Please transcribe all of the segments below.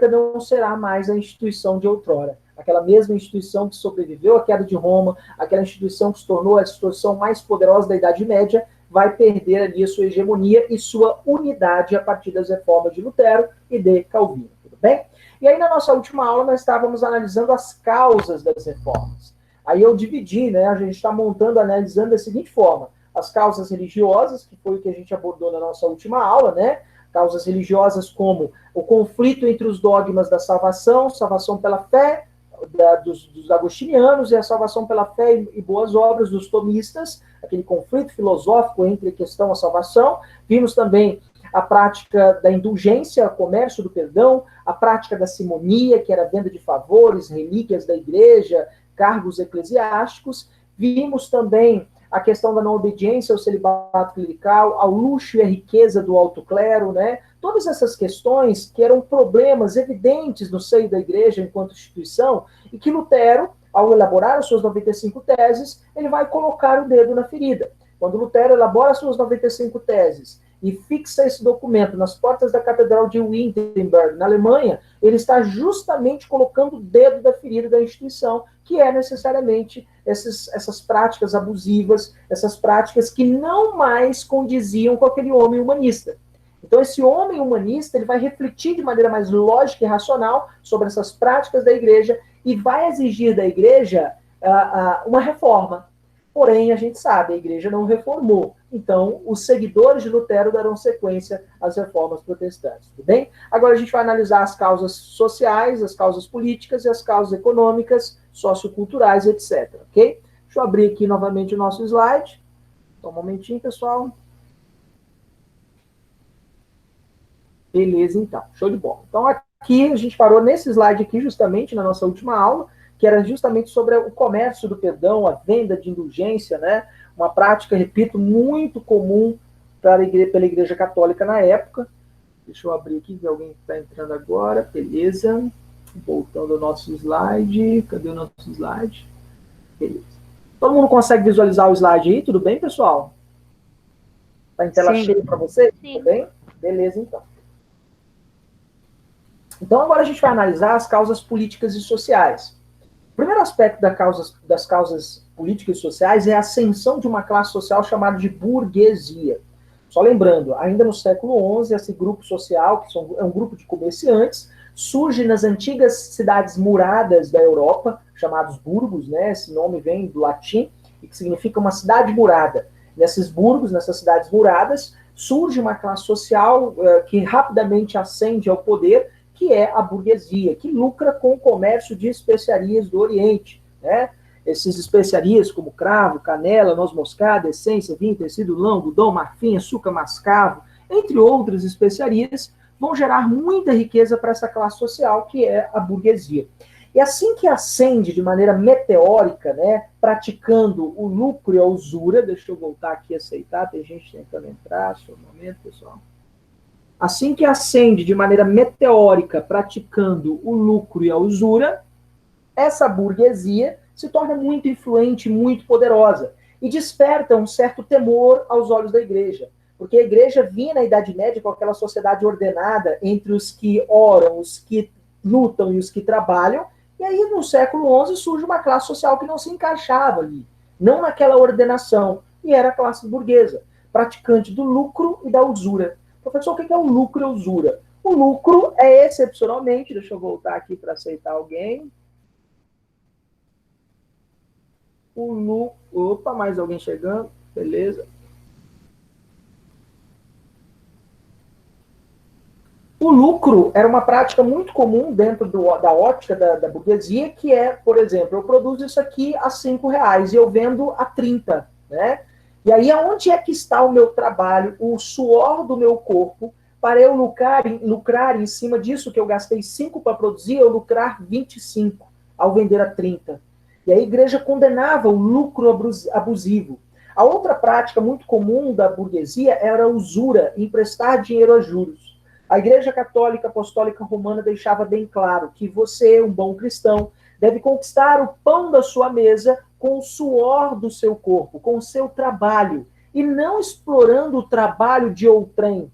católica não será mais a instituição de outrora. Aquela mesma instituição que sobreviveu à queda de Roma, aquela instituição que se tornou a instituição mais poderosa da Idade Média, vai perder ali a sua hegemonia e sua unidade a partir das reformas de Lutero e de Calvino. Tudo bem? E aí, na nossa última aula, nós estávamos analisando as causas das reformas. Aí eu dividi, né? A gente está montando, analisando da seguinte forma: as causas religiosas, que foi o que a gente abordou na nossa última aula, né? Causas religiosas como o conflito entre os dogmas da salvação, salvação pela fé, dos agostinianos, e a salvação pela fé e boas obras dos tomistas, aquele conflito filosófico entre a questão e a salvação. Vimos também a prática da indulgência, o comércio do perdão, a prática da simonia, que era a venda de favores, relíquias da igreja, cargos eclesiásticos. Vimos também a questão da não obediência ao celibato clerical, ao luxo e à riqueza do alto clero, né? Todas essas questões que eram problemas evidentes no seio da igreja enquanto instituição, e que Lutero, ao elaborar as suas 95 teses, ele vai colocar o dedo na ferida. Quando Lutero elabora as suas 95 teses e fixa esse documento nas portas da Catedral de Wittenberg, na Alemanha, ele está justamente colocando o dedo da ferida da instituição, que é necessariamente essas práticas abusivas, essas práticas que não mais condiziam com aquele homem humanista. Então, esse homem humanista, ele vai refletir de maneira mais lógica e racional sobre essas práticas da igreja e vai exigir da igreja uma reforma. Porém, a gente sabe, a igreja não reformou. Então, os seguidores de Lutero darão sequência às reformas protestantes, tudo bem? Agora a gente vai analisar as causas sociais, as causas políticas e as causas econômicas, socioculturais, etc, ok? Deixa eu abrir aqui novamente o nosso slide. Só um momentinho, pessoal. Beleza, então. Show de bola. Então, aqui a gente parou nesse slide aqui, justamente, na nossa última aula, que era justamente sobre o comércio do perdão, a venda de indulgência, né? Uma prática, repito, muito comum pela igreja católica na época. Deixa eu abrir aqui, ver alguém que está entrando agora. Beleza. Voltando ao nosso slide. Cadê o nosso slide? Beleza. Todo mundo consegue visualizar o slide aí? Tudo bem, pessoal? Está em tela cheia para vocês? Tudo bem? Beleza, então. Então, agora a gente vai analisar as causas políticas e sociais. O primeiro aspecto das causas políticas e sociais é a ascensão de uma classe social chamada de burguesia. Só lembrando, ainda no século XI, esse grupo social, que é um grupo de comerciantes, surge nas antigas cidades muradas da Europa, chamados burgos, né? Esse nome vem do latim, e que significa uma cidade murada. Nesses burgos, nessas cidades muradas, surge uma classe social que rapidamente ascende ao poder, que é a burguesia, que lucra com o comércio de especiarias do Oriente, né? Essas especiarias como cravo, canela, noz moscada, essência, vinho, tecido, lã, algodão, marfim, açúcar mascavo, entre outras especiarias, vão gerar muita riqueza para essa classe social, que é a burguesia. E assim que ascende de maneira meteórica, né, praticando o lucro e a usura, deixa eu voltar aqui a aceitar, tem gente tentando entrar, só um momento, pessoal. Assim que ascende de maneira meteórica, praticando o lucro e a usura, essa burguesia se torna muito influente, muito poderosa, e desperta um certo temor aos olhos da igreja. Porque a igreja vinha na Idade Média com aquela sociedade ordenada entre os que oram, os que lutam e os que trabalham, e aí no século XI surge uma classe social que não se encaixava ali, não naquela ordenação, e era a classe burguesa, praticante do lucro e da usura. Professor, o que é o lucro e a usura? O lucro é excepcionalmente, deixa eu voltar aqui para aceitar alguém. O lucro, opa, mais alguém chegando, beleza. O lucro era uma prática muito comum dentro da ótica da burguesia, que é, por exemplo, eu produzo isso aqui a R$5 e eu vendo a 30, né? E aí, aonde é que está o meu trabalho, o suor do meu corpo, para eu lucrar em cima disso que eu gastei 5 para produzir, eu lucrar 25 ao vender a 30. E a igreja condenava o lucro abusivo. A outra prática muito comum da burguesia era a usura, emprestar dinheiro a juros. A Igreja Católica Apostólica Romana deixava bem claro que você, um bom cristão, deve conquistar o pão da sua mesa com o suor do seu corpo, com o seu trabalho, e não explorando o trabalho de outrem.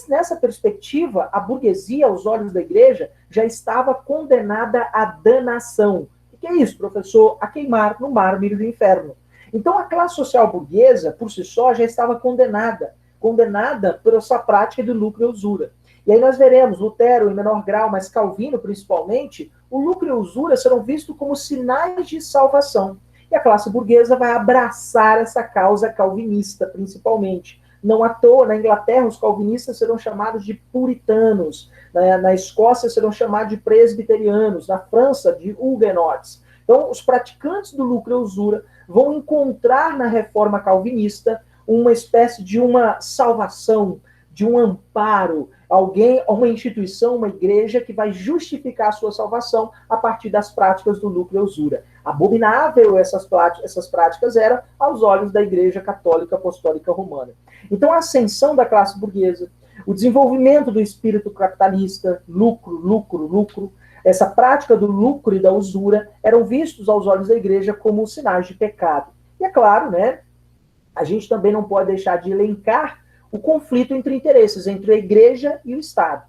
Nessa perspectiva, a burguesia, aos olhos da igreja, já estava condenada à danação. O que é isso, professor? A queimar no mármore do inferno. Então, a classe social burguesa, por si só, já estava condenada por essa prática do lucro e usura. E aí nós veremos, Lutero em menor grau, mas Calvino principalmente, o lucro e a usura serão vistos como sinais de salvação. E a classe burguesa vai abraçar essa causa calvinista, principalmente. Não à toa, na Inglaterra, os calvinistas serão chamados de puritanos, na Escócia serão chamados de presbiterianos, na França, de huguenotes. Então, os praticantes do lucro e usura vão encontrar na reforma calvinista uma espécie de uma salvação, de um amparo, uma instituição, uma igreja que vai justificar a sua salvação a partir das práticas do lucro e usura. Abominável essas práticas eram aos olhos da Igreja Católica Apostólica Romana. Então, a ascensão da classe burguesa, o desenvolvimento do espírito capitalista, lucro, essa prática do lucro e da usura eram vistos aos olhos da Igreja como sinais de pecado. E é claro, né, a gente também não pode deixar de elencar o conflito entre interesses, entre a Igreja e o Estado.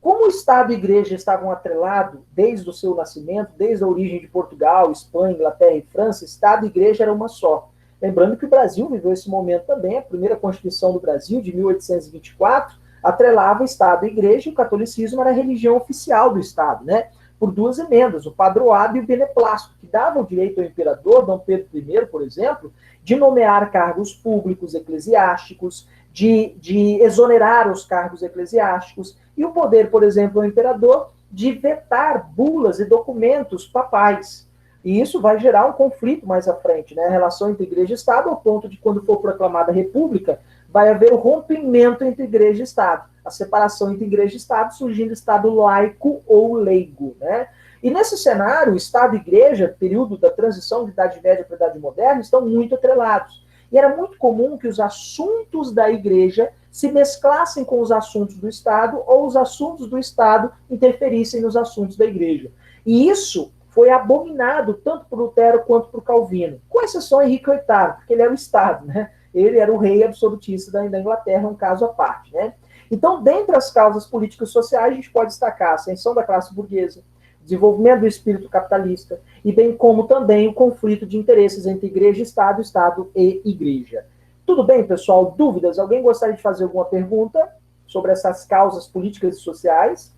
Como o Estado e a Igreja estavam atrelados desde o seu nascimento, desde a origem de Portugal, Espanha, Inglaterra e França, Estado e Igreja eram uma só. Lembrando que o Brasil viveu esse momento também, a primeira Constituição do Brasil, de 1824, atrelava Estado e Igreja, e o catolicismo era a religião oficial do Estado, né? Por duas emendas, o Padroado e o Beneplácito, que davam direito ao imperador, Dom Pedro I, por exemplo, de nomear cargos públicos eclesiásticos, de exonerar os cargos eclesiásticos, e o poder, por exemplo, ao imperador, de vetar bulas e documentos papais. E isso vai gerar um conflito mais à frente, né? A relação entre igreja e Estado, ao ponto de, quando for proclamada a República, vai haver o rompimento entre igreja e Estado, a separação entre igreja e Estado, surgindo Estado laico ou leigo, né? E nesse cenário, Estado e Igreja, período da transição de Idade Média para a Idade Moderna, estão muito atrelados. E era muito comum que os assuntos da Igreja se mesclassem com os assuntos do Estado, ou os assuntos do Estado interferissem nos assuntos da Igreja. E isso foi abominado tanto por Lutero quanto por Calvino, com exceção de Henrique VIII, porque ele era o Estado, né? Ele era o rei absolutista da Inglaterra, um caso à parte, né? Então, dentre as causas políticas e sociais, a gente pode destacar a ascensão da classe burguesa, desenvolvimento do espírito capitalista, e bem como também o conflito de interesses entre igreja e Estado, Estado e igreja. Tudo bem, pessoal? Dúvidas? Alguém gostaria de fazer alguma pergunta sobre essas causas políticas e sociais?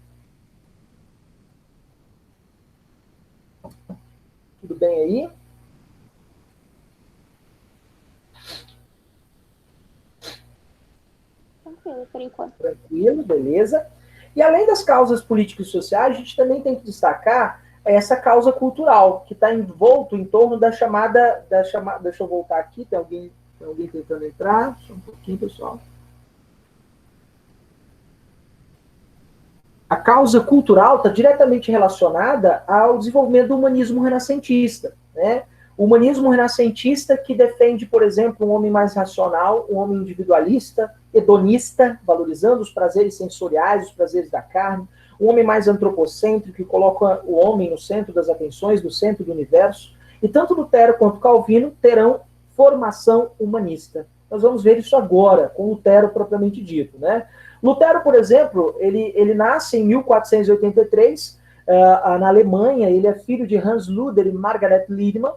Tudo bem aí? Tranquilo, por enquanto. Tranquilo, beleza. E além das causas políticas e sociais, a gente também tem que destacar essa causa cultural, que está envolto em torno da chamada... Deixa eu voltar aqui, tem alguém tentando entrar. Só um pouquinho, pessoal. A causa cultural está diretamente relacionada ao desenvolvimento do humanismo renascentista, né? O humanismo renascentista que defende, por exemplo, um homem mais racional, um homem individualista, hedonista, valorizando os prazeres sensoriais, os prazeres da carne, um homem mais antropocêntrico, que coloca o homem no centro das atenções, no centro do universo. E tanto Lutero quanto Calvino terão formação humanista. Nós vamos ver isso agora, com Lutero propriamente dito, né? Lutero, por exemplo, ele nasce em 1483, na Alemanha. Ele é filho de Hans Luther e Margaret Liedman,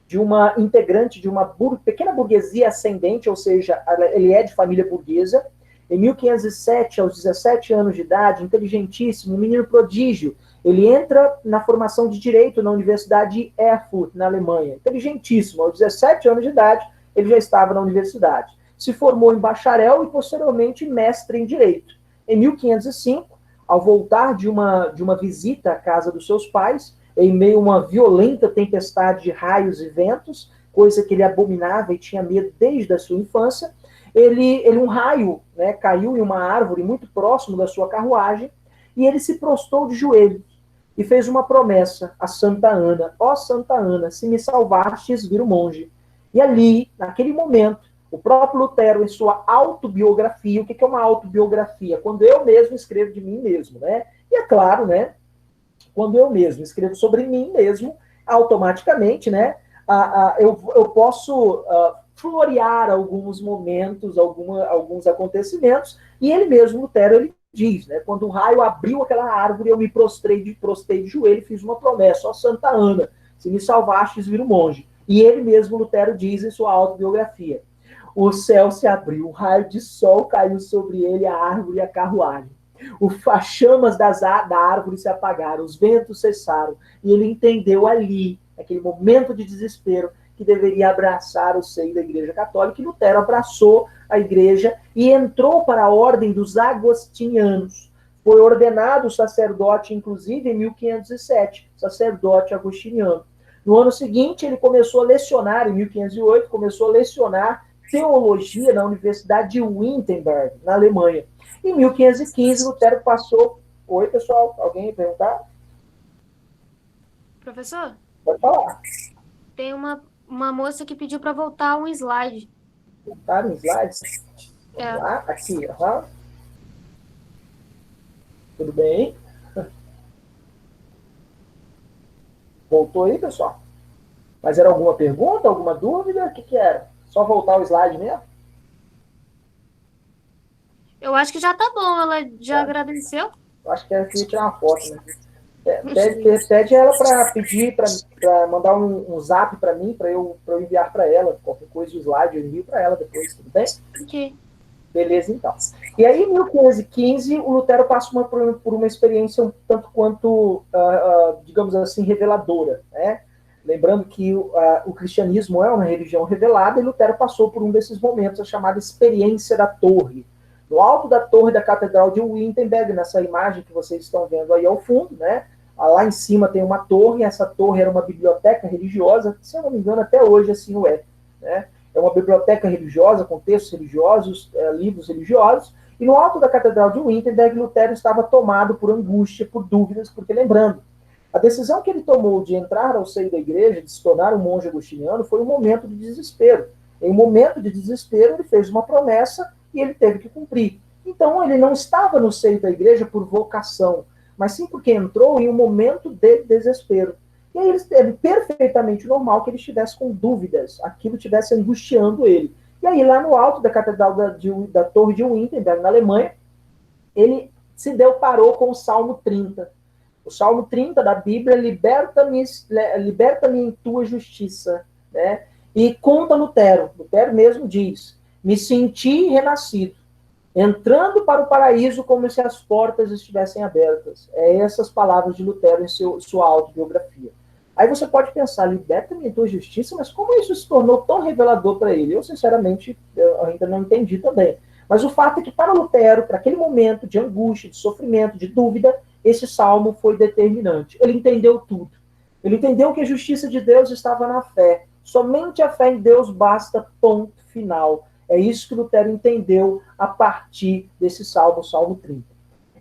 de uma integrante de uma pequena burguesia ascendente, ou seja, ele é de família burguesa. Em 1507, aos 17 anos de idade, inteligentíssimo, um menino prodígio, ele entra na formação de Direito na Universidade de Erfurt, na Alemanha. Inteligentíssimo, aos 17 anos de idade, ele já estava na universidade. Se formou em bacharel e, posteriormente, mestre em Direito. Em 1505, ao voltar de uma visita à casa dos seus pais, em meio a uma violenta tempestade de raios e ventos, coisa que ele abominava e tinha medo desde a sua infância, um raio, né, caiu em uma árvore muito próximo da sua carruagem, e ele se prostrou de joelhos e fez uma promessa a Santa Ana: ó Santa Ana, se me salvastes, vira o monge. E ali, naquele momento, o próprio Lutero, em sua autobiografia, o que é uma autobiografia? Quando eu mesmo escrevo de mim mesmo, né? E é claro, né? Quando eu mesmo escrevo sobre mim mesmo, automaticamente, né? Eu posso florear alguns momentos, alguns acontecimentos, e ele mesmo, Lutero, ele diz, né, quando o raio abriu aquela árvore, eu me prostrei de joelho e fiz uma promessa, ó Santa Ana, se me salvastes, vira um monge. E ele mesmo, Lutero, diz em sua autobiografia, o céu se abriu, um raio de sol caiu sobre ele, a árvore e a carruagem. As chamas da árvore se apagaram, os ventos cessaram, e ele entendeu ali, naquele momento de desespero, que deveria abraçar o seio da Igreja Católica, e Lutero abraçou a Igreja e entrou para a ordem dos agostinianos. Foi ordenado sacerdote, inclusive, em 1507, sacerdote agostiniano. No ano seguinte, ele começou a lecionar, em 1508, começou a lecionar teologia na Universidade de Wittenberg, na Alemanha. Em 1515, Lutero passou... Oi, pessoal, alguém ia perguntar? Professor? Pode falar. Tem uma moça que pediu para voltar um slide. Voltar um slide? Vamos lá, aqui, Tudo bem? Voltou aí, pessoal? Mas era alguma pergunta, alguma dúvida? O que era? Só voltar o slide mesmo? Eu acho que já tá bom, ela já agradeceu. Eu acho que era que tirar uma foto, né? Pede ela para pedir, para mandar um zap para mim, para eu enviar para ela. Qualquer coisa, o slide eu envio para ela depois, tudo bem? Ok. Beleza, então. E aí, em 1515, o Lutero passa por uma experiência um tanto quanto, digamos assim, reveladora, né? Lembrando que o cristianismo é uma religião revelada, e Lutero passou por um desses momentos, a chamada experiência da torre. No alto da torre da Catedral de Wittenberg, nessa imagem que vocês estão vendo aí ao fundo, né? Lá em cima tem uma torre, essa torre era uma biblioteca religiosa, se eu não me engano, até hoje assim o é, né? É uma biblioteca religiosa, com textos religiosos, livros religiosos, e no alto da Catedral de Wittenberg, Lutero estava tomado por angústia, por dúvidas, porque lembrando, a decisão que ele tomou de entrar ao seio da igreja, de se tornar um monge agostiniano, foi um momento de desespero. Em um momento de desespero, ele fez uma promessa e ele teve que cumprir. Então, ele não estava no seio da igreja por vocação, mas sim porque entrou em um momento de desespero. E aí é perfeitamente normal que ele estivesse com dúvidas, aquilo estivesse angustiando ele. E aí, lá no alto da Catedral da Torre de Wittenberg, na Alemanha, ele parou com o Salmo 30. O Salmo 30 da Bíblia, liberta-me em tua justiça. Né? E conta Lutero mesmo diz, me senti renascido, entrando para o paraíso como se as portas estivessem abertas. É essas palavras de Lutero em sua autobiografia. Aí você pode pensar, liberta-me em tua justiça, mas como isso se tornou tão revelador para ele? Eu, sinceramente, ainda não entendi também. Mas o fato é que para Lutero, para aquele momento de angústia, de sofrimento, de dúvida, esse salmo foi determinante. Ele entendeu tudo. Ele entendeu que a justiça de Deus estava na fé. Somente a fé em Deus basta, ponto final. É isso que Lutero entendeu a partir desse salmo, o Salmo 30.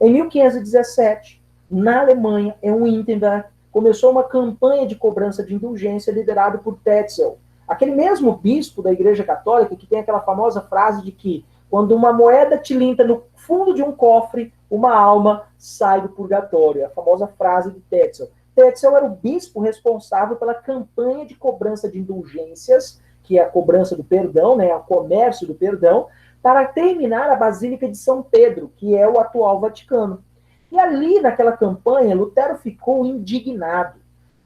Em 1517, na Alemanha, em Wittenberg, começou uma campanha de cobrança de indulgência liderada por Tetzel, aquele mesmo bispo da Igreja Católica que tem aquela famosa frase de que quando uma moeda tilinta no fundo de um cofre, uma alma sai do purgatório. A famosa frase de Tetzel. Tetzel era o bispo responsável pela campanha de cobrança de indulgências, que é a cobrança do perdão, né, o comércio do perdão, para terminar a Basílica de São Pedro, que é o atual Vaticano. E ali, naquela campanha, Lutero ficou indignado.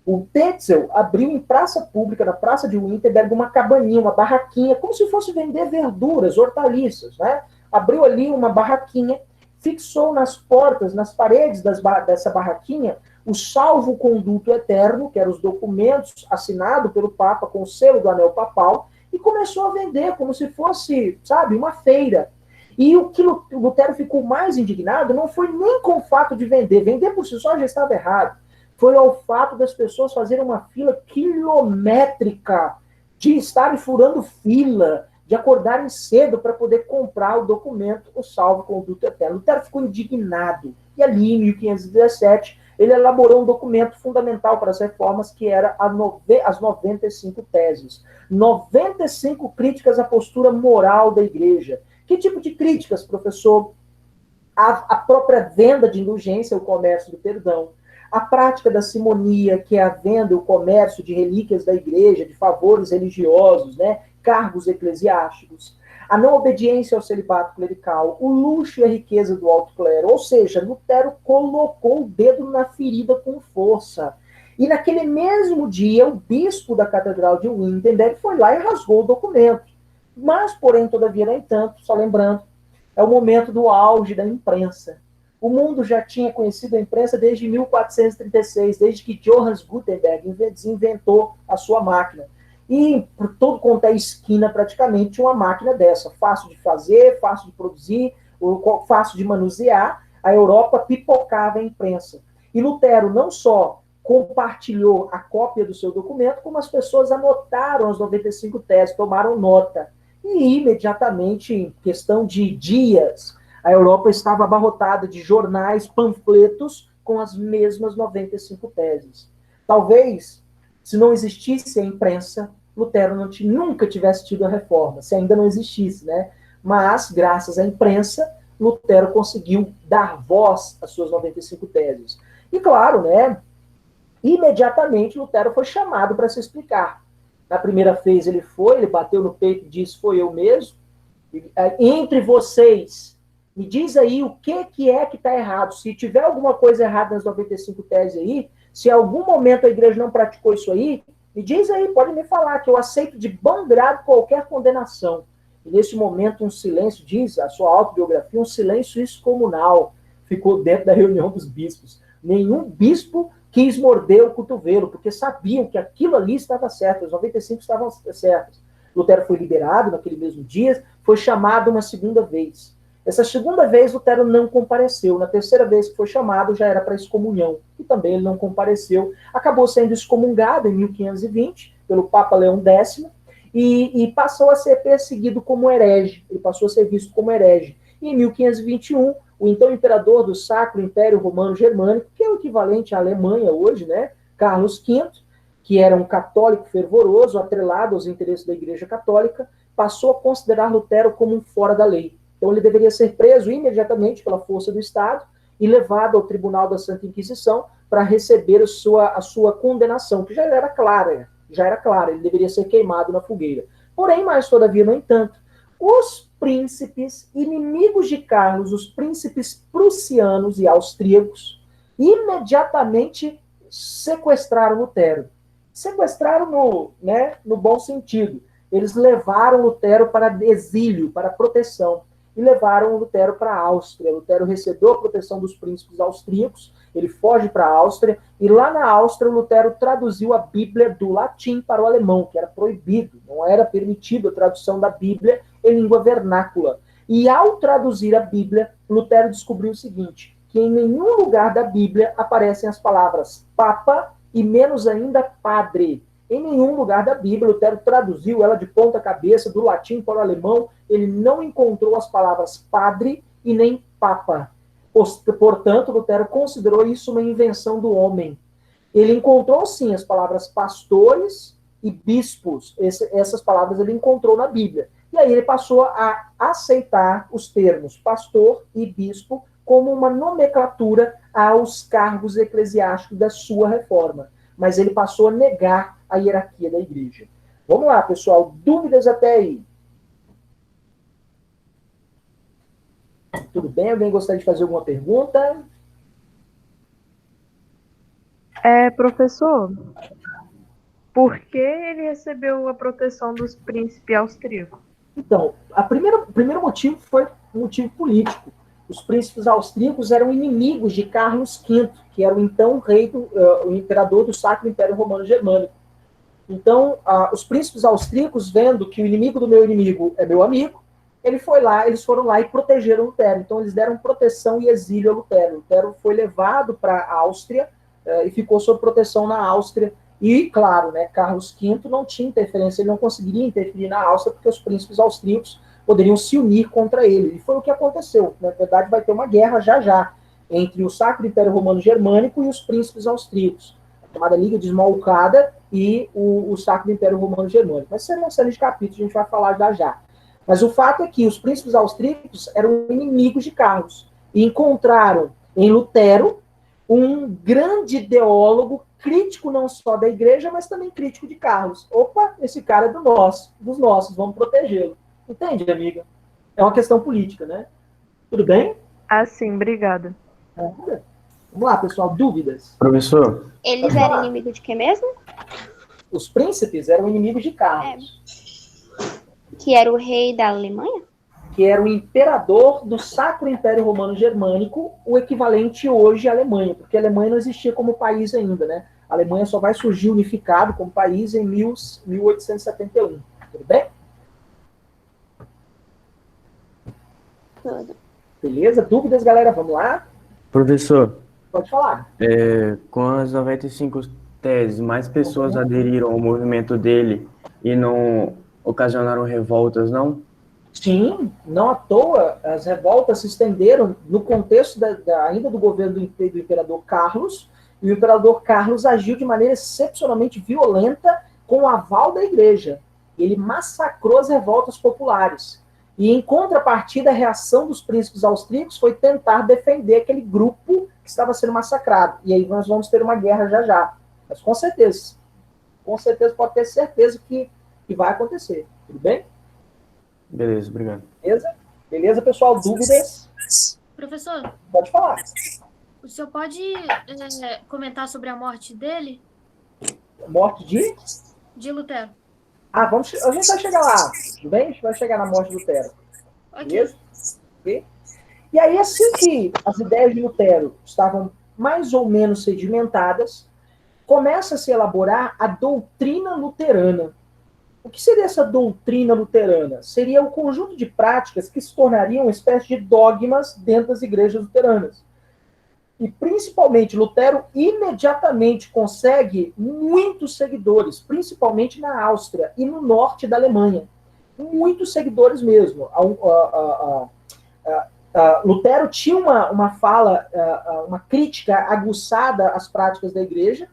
O Tetzel abriu em praça pública, na Praça de Wittenberg, uma cabaninha, uma barraquinha, como se fosse vender verduras, hortaliças, né? Abriu ali uma barraquinha, fixou nas portas, nas paredes dessa barraquinha, o salvo-conduto eterno, que eram os documentos assinados pelo Papa com o selo do anel papal, e começou a vender como se fosse, sabe, uma feira. E o que Lutero ficou mais indignado não foi nem com o fato de vender. Vender por si só já estava errado. Foi ao fato das pessoas fazerem uma fila quilométrica, de estarem furando fila, de acordarem cedo para poder comprar o documento, o salvo-conduto eterno. Lutero ficou indignado. E ali, em 1517, ele elaborou um documento fundamental para as reformas, que era as 95 teses. 95 críticas à postura moral da igreja. Que tipo de críticas, professor? A própria venda de indulgência, o comércio do perdão. A prática da simonia, que é a venda e o comércio de relíquias da igreja, de favores religiosos, né? cargos eclesiásticos, a não obediência ao celibato clerical, o luxo e a riqueza do alto clero. Ou seja, Lutero colocou o dedo na ferida com força. E naquele mesmo dia, o bispo da Catedral de Wittenberg foi lá e rasgou o documento. Mas, porém, todavia, no entanto, só lembrando, é o momento do auge da imprensa. O mundo já tinha conhecido a imprensa desde 1436, desde que Johannes Gutenberg desinventou a sua máquina. E por todo quanto é esquina, praticamente, uma máquina dessa. Fácil de fazer, fácil de produzir, fácil de manusear. A Europa pipocava a imprensa. E Lutero não só compartilhou a cópia do seu documento, como as pessoas anotaram as 95 teses, tomaram nota. E imediatamente, em questão de dias, a Europa estava abarrotada de jornais, panfletos com as mesmas 95 teses. Talvez, se não existisse a imprensa, Lutero nunca tivesse tido a reforma, se ainda não existisse, né? Mas, graças à imprensa, Lutero conseguiu dar voz às suas 95 teses. E claro, né? Imediatamente Lutero foi chamado para se explicar. Na primeira vez ele bateu no peito e disse, foi eu mesmo. Entre vocês, me diz aí o que é que está errado. Se tiver alguma coisa errada nas 95 teses aí, se em algum momento a igreja não praticou isso aí, me diz aí, pode me falar, que eu aceito de bom grado qualquer condenação. E nesse momento um silêncio, diz a sua autobiografia, um silêncio excomunal ficou dentro da reunião dos bispos. Nenhum bispo quis morder o cotovelo, porque sabiam que aquilo ali estava certo, as 95 estavam certas. Lutero foi liberado naquele mesmo dia, foi chamado uma segunda vez. Essa segunda vez, Lutero não compareceu. Na terceira vez que foi chamado, já era para excomunhão, e também ele não compareceu. Acabou sendo excomungado em 1520 pelo Papa Leão X, e passou a ser perseguido como herege. Ele passou a ser visto como herege. E em 1521, o então imperador do Sacro Império Romano Germânico, que é o equivalente à Alemanha hoje, né, Carlos V, que era um católico fervoroso, atrelado aos interesses da Igreja Católica, passou a considerar Lutero como um fora da lei. Então ele deveria ser preso imediatamente pela força do Estado e levado ao Tribunal da Santa Inquisição para receber a sua condenação, que já era clara, ele deveria ser queimado na fogueira. Porém, mais todavia, no entanto, os príncipes inimigos de Carlos, os príncipes prussianos e austríacos, imediatamente sequestraram Lutero. Sequestraram no bom sentido. Eles levaram Lutero para exílio, para proteção, e levaram Lutero para a Áustria. Lutero recebeu a proteção dos príncipes austríacos, ele foge para a Áustria, e lá na Áustria Lutero traduziu a Bíblia do latim para o alemão, que era proibido, não era permitido a tradução da Bíblia em língua vernácula. E ao traduzir a Bíblia, Lutero descobriu o seguinte, que em nenhum lugar da Bíblia aparecem as palavras papa e menos ainda padre. Em nenhum lugar da Bíblia, Lutero traduziu ela de ponta cabeça, do latim para o alemão, ele não encontrou as palavras padre e nem papa. Portanto, Lutero considerou isso uma invenção do homem. Ele encontrou, sim, as palavras pastores e bispos. Essas palavras ele encontrou na Bíblia. E aí ele passou a aceitar os termos pastor e bispo como uma nomenclatura aos cargos eclesiásticos da sua reforma. Mas ele passou a negar a hierarquia da igreja. Vamos lá, pessoal. Dúvidas até aí? Tudo bem? Alguém gostaria de fazer alguma pergunta? Professor, por que ele recebeu a proteção dos príncipes austríacos? Então, o primeiro motivo foi um motivo político. Os príncipes austríacos eram inimigos de Carlos V, que era o então o imperador do Sacro Império Romano Germânico. Então, os príncipes austríacos, vendo que o inimigo do meu inimigo é meu amigo, eles foram lá e protegeram Lutero. Então, eles deram proteção e exílio a Lutero. Lutero foi levado para a Áustria e ficou sob proteção na Áustria. E, claro, né, Carlos V não tinha interferência, ele não conseguiria interferir na Áustria, porque os príncipes austríacos poderiam se unir contra ele. E foi o que aconteceu. Na verdade, vai ter uma guerra já entre o Sacro Império Romano Germânico e os príncipes austríacos, a chamada Liga de Esmalcada e o Sacro Império Romano Germânico. Mas será uma série de capítulos, a gente vai falar já. Mas o fato é que os príncipes austríacos eram inimigos de Carlos e encontraram em Lutero um grande ideólogo crítico não só da igreja, mas também crítico de Carlos. Opa, esse cara é dos nossos, vamos protegê-lo. Entende, amiga? É uma questão política, né? Tudo bem? Ah, sim, obrigada. Vamos lá, pessoal, dúvidas? Professor, Eles eram inimigos de quem mesmo? Os príncipes eram inimigos de Carlos, Que era o rei da Alemanha? que era o imperador do Sacro Império Romano Germânico, o equivalente hoje à Alemanha, porque a Alemanha não existia como país ainda, né? A Alemanha só vai surgir unificado como país em 1871. Tudo bem? Tudo. Beleza? Dúvidas, galera? Vamos lá? professor, Pode falar. com as 95 teses, mais pessoas aderiram ao movimento dele e não ocasionaram revoltas, não? Sim, não à toa, as revoltas se estenderam no contexto ainda do governo do imperador Carlos, e o imperador Carlos agiu de maneira excepcionalmente violenta com o aval da igreja. Ele massacrou as revoltas populares. E, em contrapartida, a reação dos príncipes austríacos foi tentar defender aquele grupo que estava sendo massacrado. E aí nós vamos ter uma guerra já já. Mas com certeza, pode ter certeza que vai acontecer. Tudo bem? Beleza, obrigado. Beleza? Beleza, pessoal? Dúvidas? Professor, Pode falar. o senhor pode comentar sobre a morte dele, Morte de Lutero? a gente vai chegar lá, tudo bem? A gente vai chegar na morte de Lutero. Ok. Beleza? Ok? E aí, assim que as ideias de Lutero estavam mais ou menos sedimentadas, começa a se elaborar a doutrina luterana. O que seria essa doutrina luterana? Seria o conjunto de práticas que se tornariam uma espécie de dogmas dentro das igrejas luteranas. E, principalmente, Lutero imediatamente consegue muitos seguidores, principalmente na Áustria e no norte da Alemanha. Muitos seguidores mesmo. Lutero tinha uma fala, uma crítica aguçada às práticas da igreja.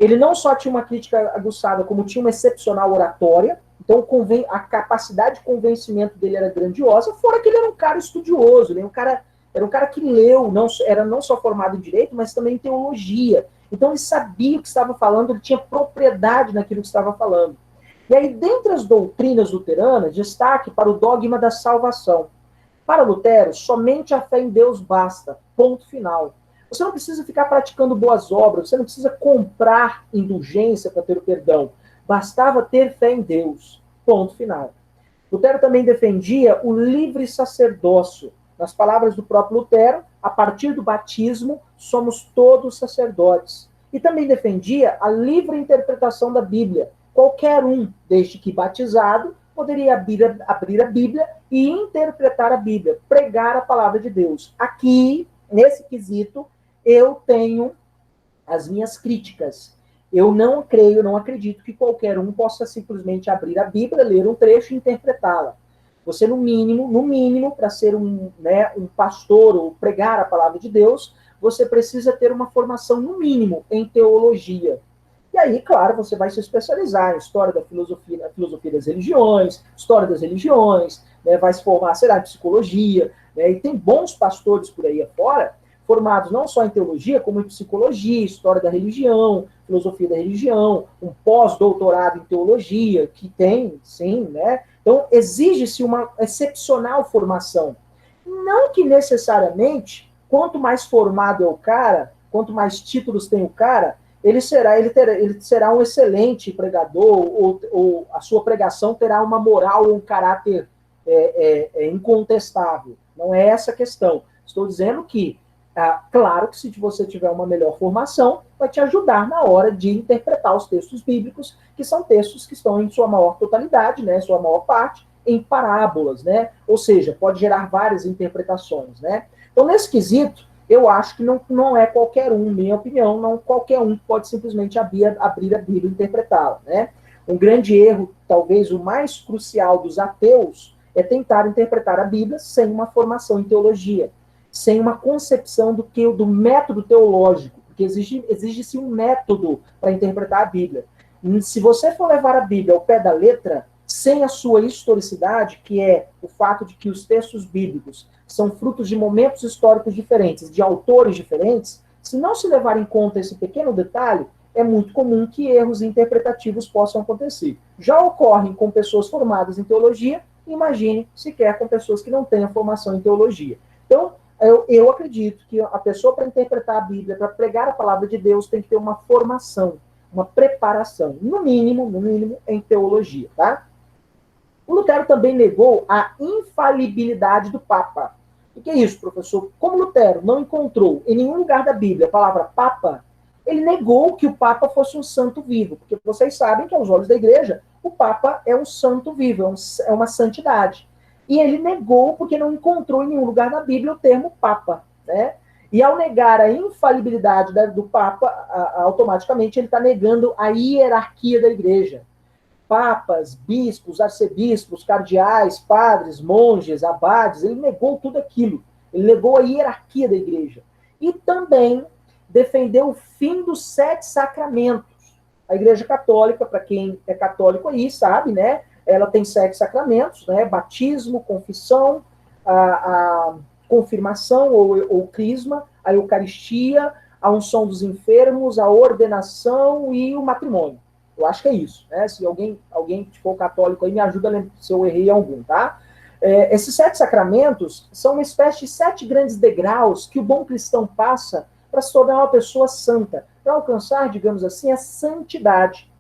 Ele não só tinha uma crítica aguçada, como tinha uma excepcional oratória. Então, a capacidade de convencimento dele era grandiosa, fora que ele era um cara estudioso, ele era um cara que leu, era não só formado em direito, mas também em teologia. Então, ele sabia o que estava falando, ele tinha propriedade naquilo que estava falando. E aí, dentre as doutrinas luteranas, destaque para o dogma da salvação. Para Lutero, somente a fé em Deus basta. Ponto final. Você não precisa ficar praticando boas obras, você não precisa comprar indulgência para ter o perdão. Bastava ter fé em Deus. Ponto final. Lutero também defendia o livre sacerdócio. Nas palavras do próprio Lutero, a partir do batismo, somos todos sacerdotes. E também defendia a livre interpretação da Bíblia. Qualquer um, desde que batizado, poderia abrir a Bíblia e interpretar a Bíblia, pregar a palavra de Deus. Aqui, nesse quesito, eu tenho as minhas críticas. Eu não acredito que qualquer um possa simplesmente abrir a Bíblia, ler um trecho e interpretá-la. Você, no mínimo, para ser um pastor ou pregar a palavra de Deus, você precisa ter uma formação, no mínimo, em teologia. E aí, claro, você vai se especializar em história da filosofia das religiões, história das religiões, né, vai se formar, será, em psicologia, né, e tem bons pastores por aí afora, formados não só em teologia, como em psicologia, história da religião, filosofia da religião, um pós-doutorado em teologia, que tem, sim, né? Então, exige-se uma excepcional formação. Não que necessariamente, quanto mais formado é o cara, quanto mais títulos tem o cara, ele será um excelente pregador, ou a sua pregação terá uma moral ou um caráter incontestável. Não é essa a questão. Estou dizendo que, claro que se você tiver uma melhor formação, vai te ajudar na hora de interpretar os textos bíblicos, que são textos que estão em sua maior totalidade, né, sua maior parte, em parábolas, né? Ou seja, pode gerar várias interpretações, né? Então, nesse quesito, eu acho que não é qualquer um, minha opinião, não qualquer um pode simplesmente abrir a Bíblia e interpretá-la, né? Um grande erro, talvez o mais crucial dos ateus, é tentar interpretar a Bíblia sem uma formação em teologia, sem uma concepção do método teológico, porque exige-se um método para interpretar a Bíblia. Se você for levar a Bíblia ao pé da letra, sem a sua historicidade, que é o fato de que os textos bíblicos são frutos de momentos históricos diferentes, de autores diferentes, se não se levar em conta esse pequeno detalhe, é muito comum que erros interpretativos possam acontecer. Já ocorrem com pessoas formadas em teologia, imagine sequer com pessoas que não têm a formação em teologia. Então, eu acredito que a pessoa, para interpretar a Bíblia, para pregar a palavra de Deus, tem que ter uma formação, uma preparação, no mínimo, em teologia, tá? O Lutero também negou a infalibilidade do Papa. O que é isso, professor? Como Lutero não encontrou em nenhum lugar da Bíblia a palavra Papa, ele negou que o Papa fosse um santo vivo, porque vocês sabem que, aos olhos da Igreja, o Papa é um santo vivo, é uma santidade. E ele negou porque não encontrou em nenhum lugar da Bíblia o termo Papa, né? E ao negar a infalibilidade do Papa, automaticamente ele está negando a hierarquia da Igreja. Papas, bispos, arcebispos, cardeais, padres, monges, abades, ele negou tudo aquilo. Ele negou a hierarquia da Igreja. E também defendeu o fim dos 7 sacramentos. A Igreja Católica, para quem é católico aí, sabe, né? Ela tem 7 sacramentos, né? Batismo, confissão, a confirmação ou crisma, a Eucaristia, a unção dos enfermos, a ordenação e o matrimônio. Eu acho que é isso, né? Se alguém que for católico aí me ajuda a lembrar se eu errei algum, tá? Esses 7 sacramentos são uma espécie de 7 grandes degraus que o bom cristão passa para se tornar uma pessoa santa, para alcançar, digamos assim, a santidade.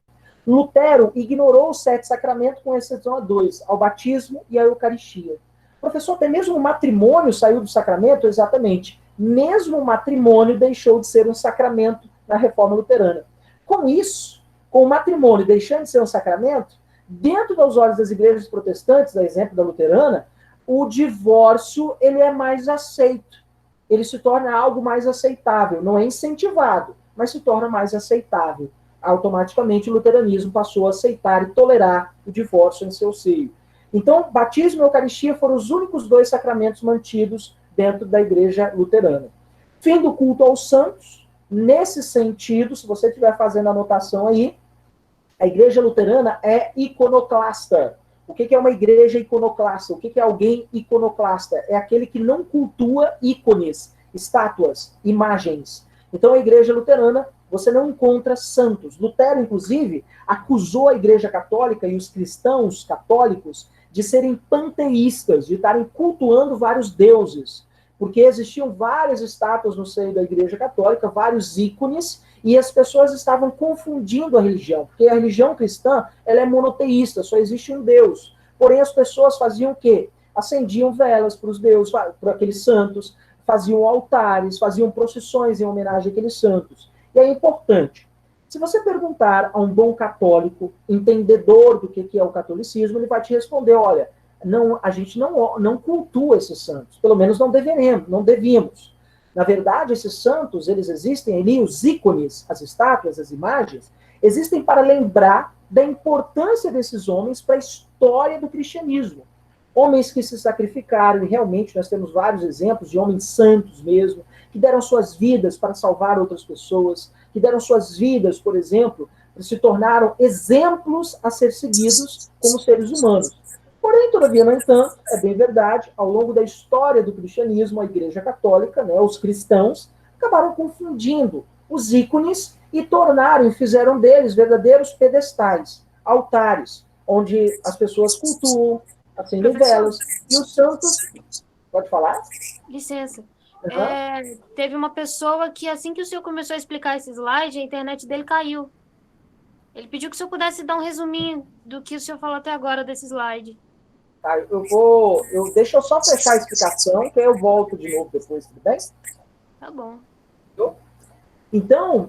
Lutero ignorou os 7 sacramentos, com exceção a 2, ao batismo e à Eucaristia. Professor, até mesmo o matrimônio saiu do sacramento? Exatamente. Mesmo o matrimônio deixou de ser um sacramento na Reforma Luterana. Com isso, com o matrimônio deixando de ser um sacramento, dentro dos olhos das igrejas protestantes, a exemplo da luterana, o divórcio ele é mais aceito. Ele se torna algo mais aceitável. Não é incentivado, mas se torna mais aceitável. Automaticamente o luteranismo passou a aceitar e tolerar o divórcio em seu seio. Então, batismo e Eucaristia foram os únicos 2 sacramentos mantidos dentro da igreja luterana. Fim do culto aos santos. Nesse sentido, se você estiver fazendo anotação aí, a igreja luterana é iconoclasta. O que é uma igreja iconoclasta? O que é alguém iconoclasta? É aquele que não cultua ícones, estátuas, imagens. Então, a igreja luterana, você não encontra santos. Lutero, inclusive, acusou a igreja católica e os cristãos católicos de serem panteístas, de estarem cultuando vários deuses, porque existiam várias estátuas no seio da igreja católica, vários ícones, e as pessoas estavam confundindo a religião, porque a religião cristã, ela é monoteísta, só existe um Deus. Porém, as pessoas faziam o quê? Acendiam velas para os deuses, para aqueles santos, faziam altares, faziam procissões em homenagem àqueles santos. E é importante, se você perguntar a um bom católico, entendedor do que é o catolicismo, ele vai te responder, olha, não, a gente não cultua esses santos, pelo menos não devíamos. Na verdade, esses santos, eles existem ali, os ícones, as estátuas, as imagens, existem para lembrar da importância desses homens para a história do cristianismo. Homens que se sacrificaram, e realmente nós temos vários exemplos de homens santos mesmo, que deram suas vidas para salvar outras pessoas, que deram suas vidas, por exemplo, se tornaram exemplos a ser seguidos como seres humanos. Porém, todavia, no entanto, é bem verdade, ao longo da história do cristianismo, a Igreja Católica, né, os cristãos, acabaram confundindo os ícones e fizeram deles verdadeiros pedestais, altares, onde as pessoas cultuam, acendem velas, e os santos... Pode falar? Licença. Uhum. Teve uma pessoa que, assim que o senhor começou a explicar esse slide, a internet dele caiu. Ele pediu que o senhor pudesse dar um resuminho do que o senhor falou até agora desse slide. Tá, deixa eu só fechar a explicação, que aí eu volto de novo depois, tudo bem? Tá bom. Então,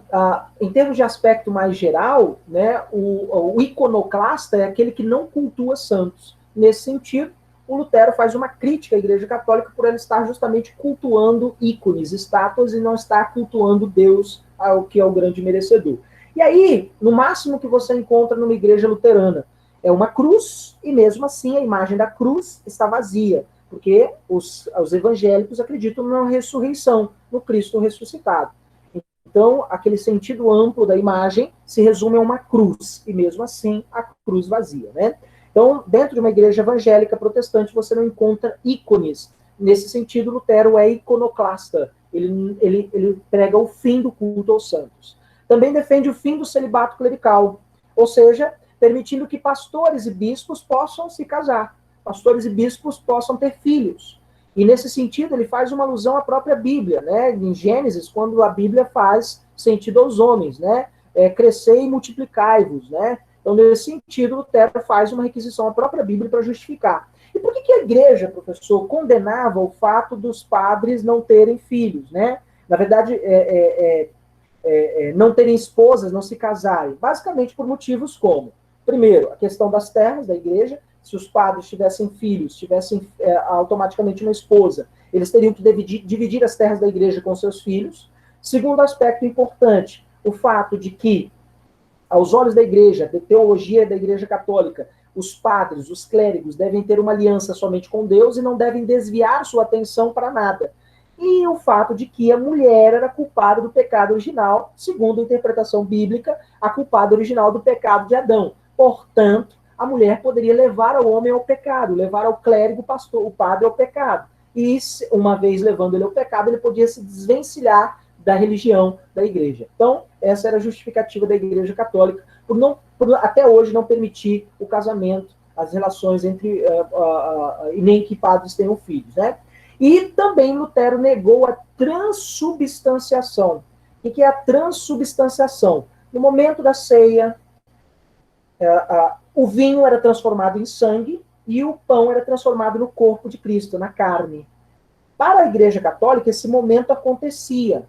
em termos de aspecto mais geral, né, o iconoclasta é aquele que não cultua santos. Nesse sentido, o Lutero faz uma crítica à Igreja Católica por ela estar justamente cultuando ícones, estátuas, e não estar cultuando Deus, o que é o grande merecedor. E aí, no máximo que você encontra numa igreja luterana, é uma cruz, e mesmo assim a imagem da cruz está vazia, porque os evangélicos acreditam na ressurreição, no Cristo ressuscitado. Então, aquele sentido amplo da imagem se resume a uma cruz, e mesmo assim a cruz vazia, né? Então, dentro de uma igreja evangélica protestante, você não encontra ícones. Nesse sentido, Lutero é iconoclasta. Ele prega o fim do culto aos santos. Também defende o fim do celibato clerical, ou seja, permitindo que pastores e bispos possam se casar, pastores e bispos possam ter filhos. E nesse sentido, ele faz uma alusão à própria Bíblia, né? Em Gênesis, quando a Bíblia faz sentido aos homens, né? Crescei e multiplicai-vos, né? Então, nesse sentido, Lutero faz uma requisição à própria Bíblia para justificar. E por que a igreja, professor, condenava o fato dos padres não terem filhos, né? Na verdade, não terem esposas, não se casarem? Basicamente por motivos como, primeiro, a questão das terras da igreja. Se os padres tivessem filhos, tivessem automaticamente uma esposa, eles teriam que dividir as terras da igreja com seus filhos. Segundo aspecto importante, o fato de que, aos olhos da igreja, da teologia da igreja católica, os padres, os clérigos, devem ter uma aliança somente com Deus e não devem desviar sua atenção para nada. E o fato de que a mulher era culpada do pecado original, segundo a interpretação bíblica, a culpada original do pecado de Adão. Portanto, a mulher poderia levar o homem ao pecado, levar ao clérigo, o pastor, o padre ao pecado. E, uma vez levando ele ao pecado, ele podia se desvencilhar da religião da igreja. Então, essa era a justificativa da igreja católica, por até hoje não permitir o casamento, as relações entre, e nem que padres tenham filhos, né? E também Lutero negou a transubstanciação. O que é a transubstanciação? No momento da ceia, o vinho era transformado em sangue e o pão era transformado no corpo de Cristo, na carne. Para a Igreja Católica, esse momento acontecia.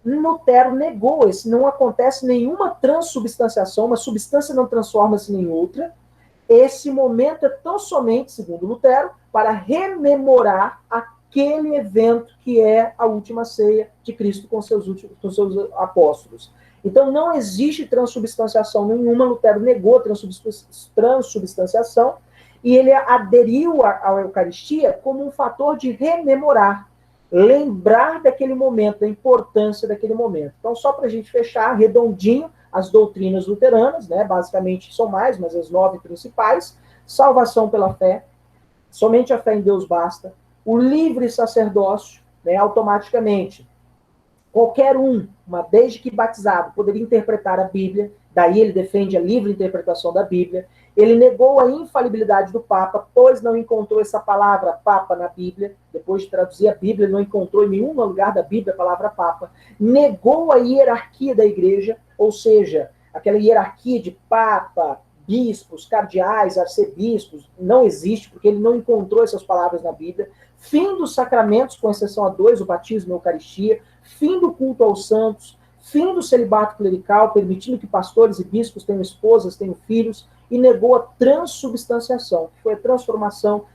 Lutero negou esse, não acontece nenhuma transubstanciação, uma substância não transforma-se em outra. Esse momento é tão somente, segundo Lutero, para rememorar aquele evento que é a última ceia de Cristo com seus apóstolos. Então, não existe transubstanciação nenhuma. Lutero negou a transubstanciação e ele aderiu à Eucaristia como um fator de rememorar, lembrar daquele momento, da importância daquele momento. Então, só para a gente fechar, redondinho, as doutrinas luteranas, né? Basicamente são mais, mas as 9 principais: salvação pela fé, somente a fé em Deus basta, o livre sacerdócio, né? Automaticamente. Qualquer desde que batizado, poderia interpretar a Bíblia, daí ele defende a livre interpretação da Bíblia. Ele negou a infalibilidade do Papa, pois não encontrou essa palavra Papa na Bíblia. Depois de traduzir a Bíblia, ele não encontrou em nenhum lugar da Bíblia a palavra Papa. Negou a hierarquia da igreja, ou seja, aquela hierarquia de Papa, bispos, cardeais, arcebispos, não existe, porque ele não encontrou essas palavras na Bíblia. Fim dos sacramentos, com exceção a 2, o batismo e a Eucaristia. Fim do culto aos santos. Fim do celibato clerical, permitindo que pastores e bispos tenham esposas, tenham filhos. E negou a transubstanciação, que foi a transformação,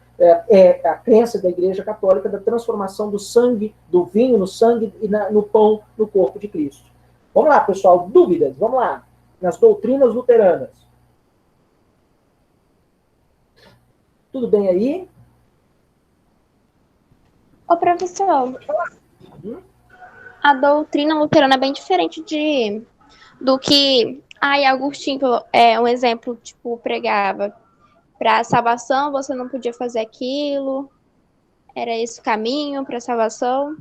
a crença da Igreja Católica, da transformação do sangue, do vinho no sangue e no pão, no corpo de Cristo. Vamos lá, pessoal, dúvidas? Vamos lá, nas doutrinas luteranas. Tudo bem aí? Ô, professor, a doutrina luterana é bem diferente do que Agostinho, um exemplo, tipo, pregava. Para a salvação, você não podia fazer aquilo. Era esse o caminho para a salvação.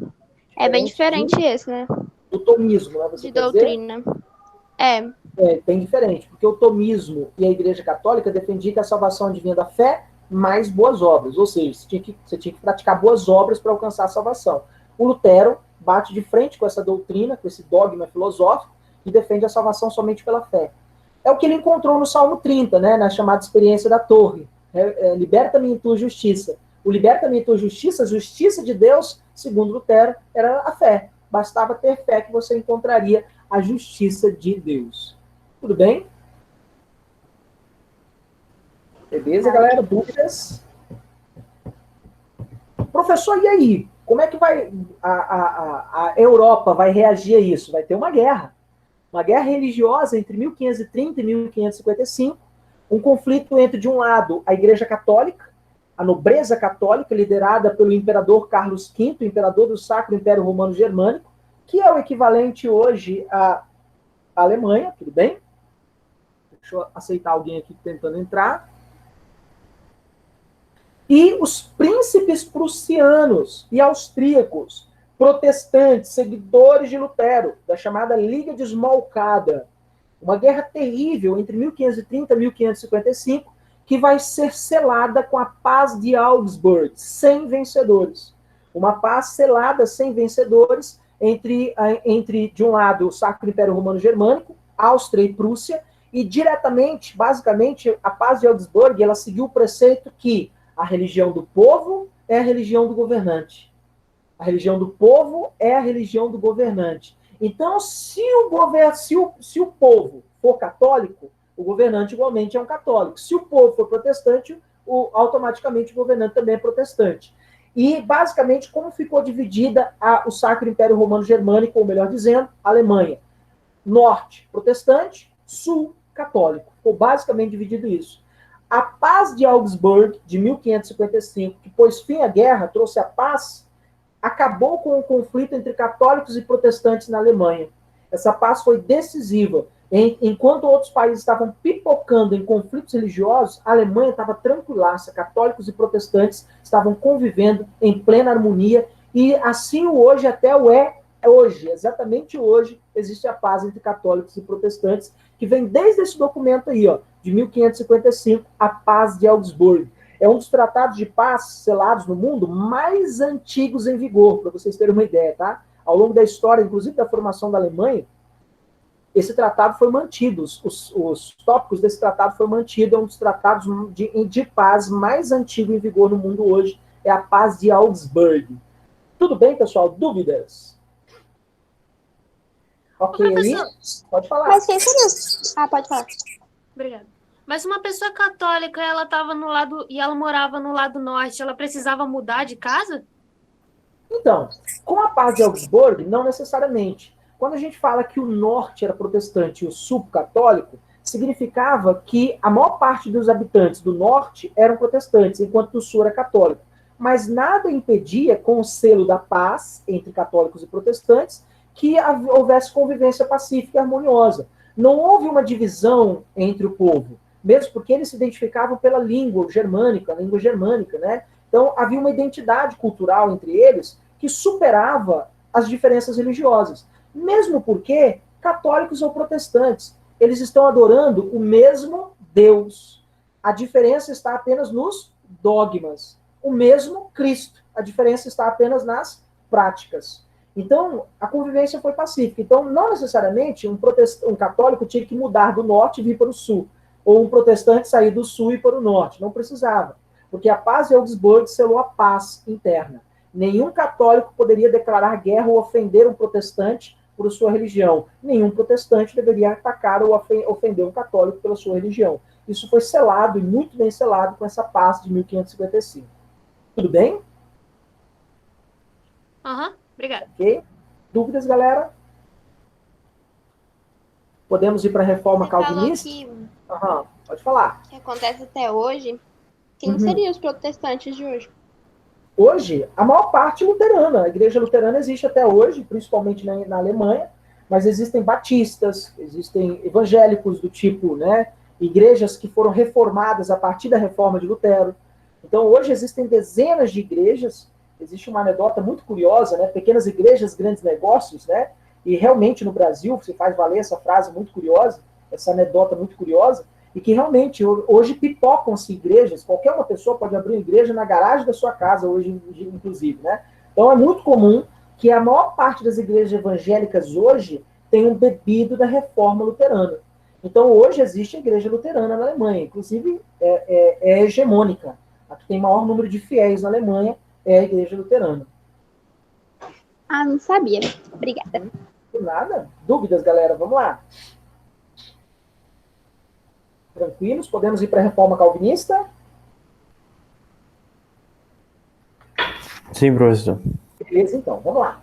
É bem diferente esse, né? O tomismo, né? Você de quer doutrina. Dizer? É bem diferente, porque o tomismo e a Igreja Católica defendiam que a salvação advinha da fé mais boas obras. Ou seja, você tinha que praticar boas obras para alcançar a salvação. O Lutero bate de frente com essa doutrina, com esse dogma filosófico, e defende a salvação somente pela fé. É o que ele encontrou no Salmo 30, né, na chamada experiência da torre. Liberta-me em tua justiça. O liberta-me em tua justiça, a justiça de Deus, segundo Lutero, era a fé. Bastava ter fé que você encontraria a justiça de Deus. Tudo bem? Beleza, galera? Dúvidas? Professor, e aí? Como é que a Europa vai reagir a isso? Vai ter uma guerra religiosa entre 1530 e 1555, um conflito entre, de um lado, a Igreja Católica, a nobreza católica, liderada pelo imperador Carlos V, imperador do Sacro Império Romano Germânico, que é o equivalente hoje à Alemanha, tudo bem? Deixa eu aceitar alguém aqui tentando entrar. E os príncipes prussianos e austríacos, protestantes, seguidores de Lutero, da chamada Liga de Esmalcada. Uma guerra terrível entre 1530 e 1555, que vai ser selada com a paz de Augsburg, sem vencedores. Uma paz selada sem vencedores entre de um lado, o Sacro Império Romano Germânico, Áustria e Prússia, e diretamente, basicamente, a paz de Augsburg, ela seguiu o preceito que a religião do povo é a religião do governante. A religião do povo é a religião do governante. Então, se o povo for católico, o governante igualmente é um católico. Se o povo for protestante, automaticamente o governante também é protestante. E, basicamente, como ficou dividida o Sacro Império Romano Germânico, ou melhor dizendo, a Alemanha? Norte, protestante, sul, católico. Ficou basicamente dividido isso. A paz de Augsburg, de 1555, que pôs fim à guerra, trouxe a paz, acabou com o conflito entre católicos e protestantes na Alemanha. Essa paz foi decisiva. Enquanto outros países estavam pipocando em conflitos religiosos, a Alemanha estava tranquilaça, católicos e protestantes estavam convivendo em plena harmonia, e assim hoje até hoje, exatamente hoje, existe a paz entre católicos e protestantes, que vem desde esse documento aí, ó, de 1555, a Paz de Augsburg. É um dos tratados de paz selados no mundo mais antigos em vigor, para vocês terem uma ideia, tá? Ao longo da história, inclusive da formação da Alemanha, esse tratado foi mantido, os tópicos desse tratado foi mantido, é um dos tratados de paz mais antigo em vigor no mundo hoje, é a Paz de Augsburg. Tudo bem, pessoal? Dúvidas? Ok, Eli? Pode falar. Mas quem seria? Ah, pode falar. Obrigada. Mas uma pessoa católica, ela estava no lado, e ela morava no lado norte, ela precisava mudar de casa? Então, com a Paz de Augsburg, não necessariamente. Quando a gente fala que o norte era protestante e o sul católico, significava que a maior parte dos habitantes do norte eram protestantes, enquanto do sul era católico. Mas nada impedia, com o selo da paz entre católicos e protestantes, que houvesse convivência pacífica e harmoniosa. Não houve uma divisão entre o povo, mesmo porque eles se identificavam pela língua germânica, né? Então, havia uma identidade cultural entre eles que superava as diferenças religiosas. Mesmo porque, católicos ou protestantes, eles estão adorando o mesmo Deus. A diferença está apenas nos dogmas. O mesmo Cristo. A diferença está apenas nas práticas. Então, a convivência foi pacífica. Então, não necessariamente um católico tinha que mudar do norte e vir para o sul. Ou um protestante sair do sul e ir para o norte. Não precisava. Porque a paz de Augsburg selou a paz interna. Nenhum católico poderia declarar guerra ou ofender um protestante por sua religião. Nenhum protestante deveria atacar ou ofender um católico pela sua religião. Isso foi selado, e muito bem selado, com essa paz de 1555. Tudo bem? Obrigada. Ok? Dúvidas, galera? Podemos ir para a reforma calvinista? Pode falar. O que acontece até hoje, quem seriam os protestantes de hoje? Hoje, a maior parte luterana. A igreja luterana existe até hoje, principalmente na Alemanha, mas existem batistas, existem evangélicos do tipo, né, igrejas que foram reformadas a partir da reforma de Lutero. Então, hoje existem dezenas de igrejas. Existe uma anedota muito curiosa, né, pequenas igrejas, grandes negócios, né, e realmente no Brasil se faz valer essa frase muito curiosa, essa anedota muito curiosa, e que realmente hoje pipocam-se igrejas, qualquer uma pessoa pode abrir uma igreja na garagem da sua casa hoje, inclusive, né? Então é muito comum que a maior parte das igrejas evangélicas hoje tenham bebido da reforma luterana. Então hoje existe a igreja luterana na Alemanha, inclusive é hegemônica. A que tem maior número de fiéis na Alemanha é a igreja luterana. Ah, não sabia. Obrigada. Por nada. Dúvidas, galera? Vamos lá. Tranquilos? Podemos ir para a reforma calvinista? Sim, professor. Beleza, então, vamos lá.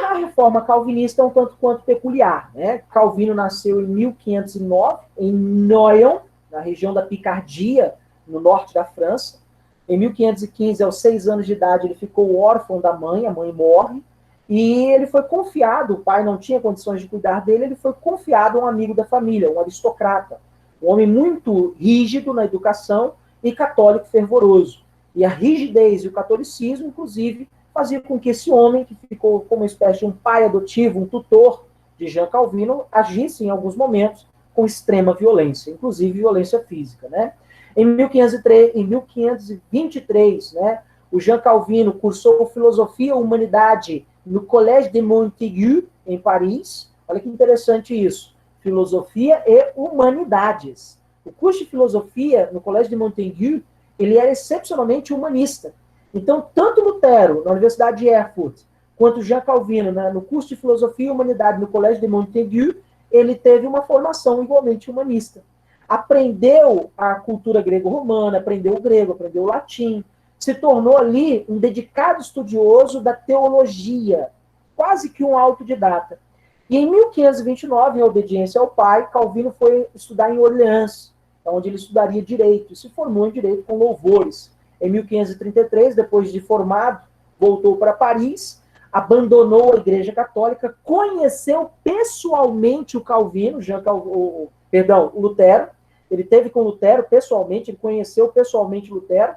A reforma calvinista é um tanto quanto peculiar, né? Calvino nasceu em 1509, em Noyon, na região da Picardia, no norte da França. Em 1515, aos 6 anos de idade, ele ficou órfão da mãe, a mãe morre, e ele foi confiado, o pai não tinha condições de cuidar dele, ele foi confiado a um amigo da família, um aristocrata, um homem muito rígido na educação e católico fervoroso. E a rigidez e o catolicismo, inclusive, fazia com que esse homem, que ficou como uma espécie de um pai adotivo, um tutor de Jean Calvino, agisse em alguns momentos com extrema violência, inclusive violência física, né? Em 1523, né, o Jean Calvino cursou filosofia e humanidade no Collège de Montaigu, em Paris. Olha que interessante isso. Filosofia e humanidades. O curso de filosofia no Collège de Montaigu, ele era excepcionalmente humanista. Então, tanto Lutero, na Universidade de Erfurt, quanto Jean Calvino, né, no curso de filosofia e humanidade no Collège de Montaigu, ele teve uma formação igualmente humanista. Aprendeu a cultura grego-romana, aprendeu o grego, aprendeu o latim, se tornou ali um dedicado estudioso da teologia, quase que um autodidata. E em 1529, em obediência ao pai, Calvino foi estudar em Orleans, onde ele estudaria direito, e se formou em direito com louvores. Em 1533, depois de formado, voltou para Paris, abandonou a Igreja Católica, conheceu pessoalmente o Calvino, o Lutero. Ele teve com Lutero pessoalmente, ele conheceu pessoalmente Lutero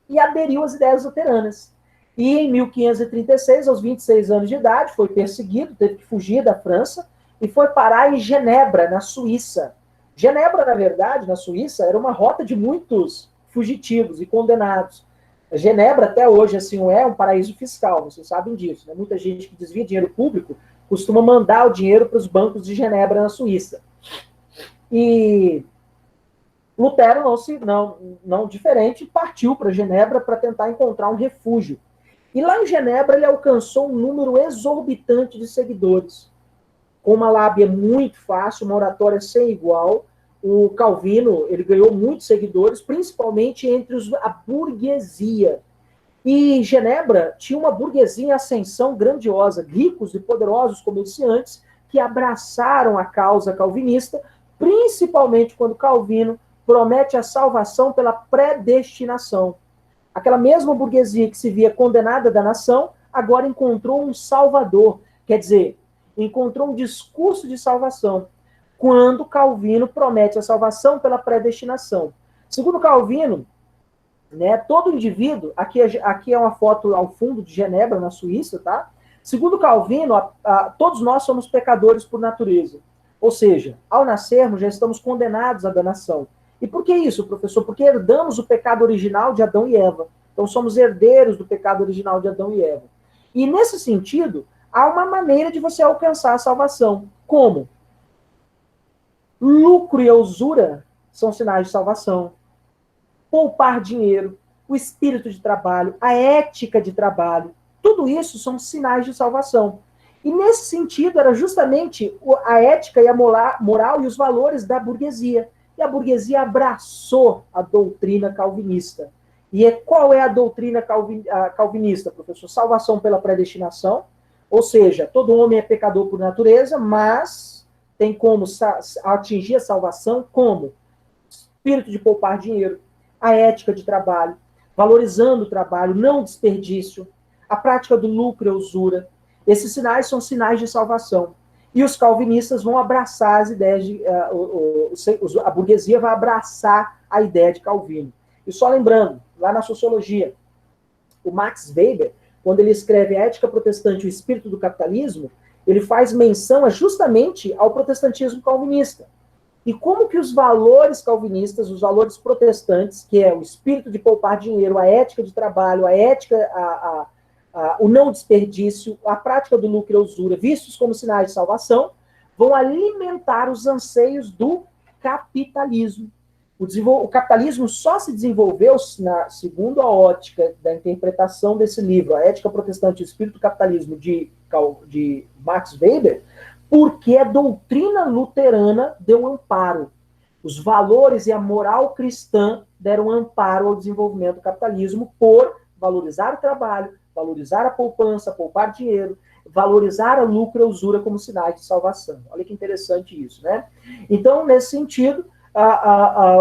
e aderiu às ideias luteranas. E em 1536, aos 26 anos de idade, foi perseguido, teve que fugir da França e foi parar em Genebra, na Suíça. Genebra, na verdade, na Suíça, era uma rota de muitos fugitivos e condenados. Genebra, até hoje, assim, é um paraíso fiscal, vocês sabem disso, né? Muita gente que desvia dinheiro público costuma mandar o dinheiro para os bancos de Genebra, na Suíça. E Lutero, não diferente, partiu para Genebra para tentar encontrar um refúgio. E lá em Genebra ele alcançou um número exorbitante de seguidores. Com uma lábia muito fácil, uma oratória sem igual, o Calvino, ele ganhou muitos seguidores, principalmente entre a burguesia. E Genebra tinha uma burguesia em ascensão grandiosa, ricos e poderosos comerciantes que abraçaram a causa calvinista, principalmente quando Calvino promete a salvação pela predestinação. Aquela mesma burguesia que se via condenada da nação, agora encontrou um salvador, quer dizer, encontrou um discurso de salvação, quando Calvino promete a salvação pela predestinação. Segundo Calvino, né, todo indivíduo, aqui é uma foto ao fundo de Genebra, na Suíça, tá? Segundo Calvino, todos nós somos pecadores por natureza. Ou seja, ao nascermos já estamos condenados à danação. E por que isso, professor? Porque herdamos o pecado original de Adão e Eva. Então somos herdeiros do pecado original de Adão e Eva. E nesse sentido, há uma maneira de você alcançar a salvação. Como? Lucro e usura são sinais de salvação. Poupar dinheiro, o espírito de trabalho, a ética de trabalho, tudo isso são sinais de salvação. E nesse sentido, era justamente a ética e a moral e os valores da burguesia. E a burguesia abraçou a doutrina calvinista. E qual é a doutrina calvinista, professor? Salvação pela predestinação, ou seja, todo homem é pecador por natureza, mas tem como atingir a salvação como espírito de poupar dinheiro, a ética de trabalho, valorizando o trabalho, não desperdício, a prática do lucro e usura. Esses sinais são sinais de salvação. E os calvinistas vão abraçar as ideias a burguesia vai abraçar a ideia de Calvino. E só lembrando, lá na sociologia, o Max Weber, quando ele escreve A Ética Protestante e o Espírito do Capitalismo, ele faz menção justamente ao protestantismo calvinista. E como que os valores calvinistas, os valores protestantes, que é o espírito de poupar dinheiro, a ética de trabalho, a ética, o não desperdício, a prática do lucro e usura, vistos como sinais de salvação, vão alimentar os anseios do capitalismo. O capitalismo só se desenvolveu, segundo a ótica da interpretação desse livro, A Ética Protestante e o Espírito do Capitalismo, de Max Weber, porque a doutrina luterana deu amparo. Os valores e a moral cristã deram amparo ao desenvolvimento do capitalismo por valorizar o trabalho, valorizar a poupança, poupar dinheiro, valorizar a lucro e a usura como sinais de salvação. Olha que interessante isso, né? Então, nesse sentido,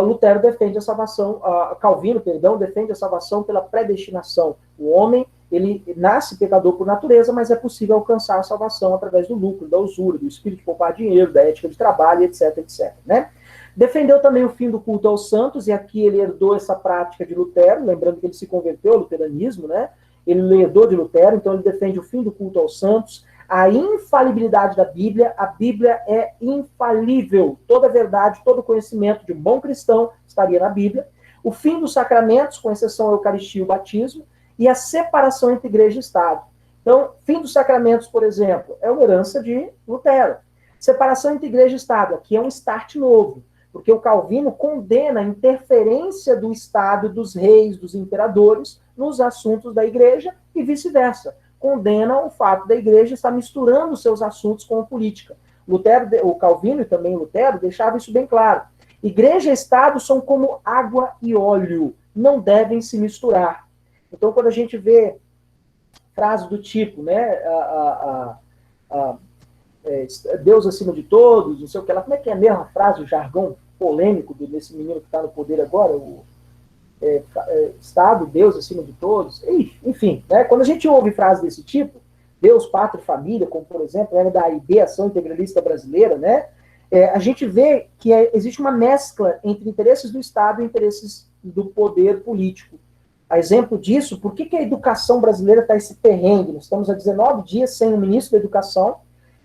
Lutero defende a salvação, Calvino, defende a salvação pela predestinação. O homem, ele nasce pecador por natureza, mas é possível alcançar a salvação através do lucro, da usura, do espírito de poupar dinheiro, da ética de trabalho, etc, etc, né? Defendeu também o fim do culto aos santos, e aqui ele herdou essa prática de Lutero, lembrando que ele se converteu ao luteranismo, né? ele é ledor de Lutero, então ele defende o fim do culto aos santos, a infalibilidade da Bíblia. A Bíblia é infalível. Toda verdade, todo conhecimento de um bom cristão estaria na Bíblia. O fim dos sacramentos, com exceção à Eucaristia e o batismo, e a separação entre igreja e Estado. Então, fim dos sacramentos, por exemplo, é uma herança de Lutero. Separação entre igreja e Estado, aqui é um start novo, porque o Calvino condena a interferência do Estado, dos reis, dos imperadores, nos assuntos da igreja e vice-versa. Condena o fato da igreja estar misturando seus assuntos com a política. Lutero, o Calvino e também Lutero deixavam isso bem claro. Igreja e Estado são como água e óleo, não devem se misturar. Então, quando a gente vê frases do tipo, né, Deus acima de todos, não sei o que lá, como é que é a mesma frase, o jargão polêmico desse menino que está no poder agora, Estado, Deus acima de todos, enfim, né, quando a gente ouve frases desse tipo, Deus, pátria e família, como por exemplo, da AIB, Ação Integralista Brasileira, né, a gente vê que existe uma mescla entre interesses do Estado e interesses do poder político. A exemplo disso, por que a educação brasileira está esse perrengue? Nós estamos há 19 dias sem o ministro da Educação,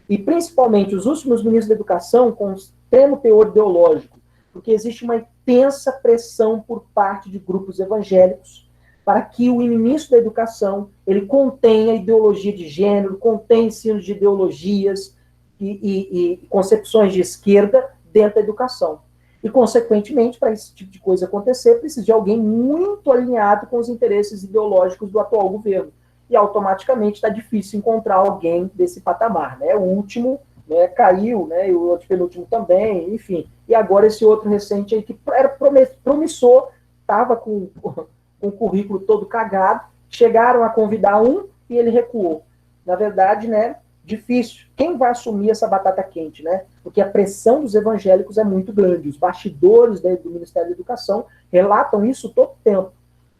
e principalmente os últimos ministros da Educação com extremo teor ideológico, porque existe uma intensa pressão por parte de grupos evangélicos para que o ministro da Educação ele contenha ideologia de gênero, contenha ensinos de ideologias e concepções de esquerda dentro da educação. E, consequentemente, para esse tipo de coisa acontecer, precisa de alguém muito alinhado com os interesses ideológicos do atual governo. E, automaticamente, está difícil encontrar alguém desse patamar. Né? O último, né, caiu, né, e o penúltimo também, enfim. E agora esse outro recente aí, que era promissor, estava com o currículo todo cagado, chegaram a convidar um e ele recuou. Na verdade, né, difícil. Quem vai assumir essa batata quente, né? Porque a pressão dos evangélicos é muito grande. Os bastidores do Ministério da Educação relatam isso todo tempo.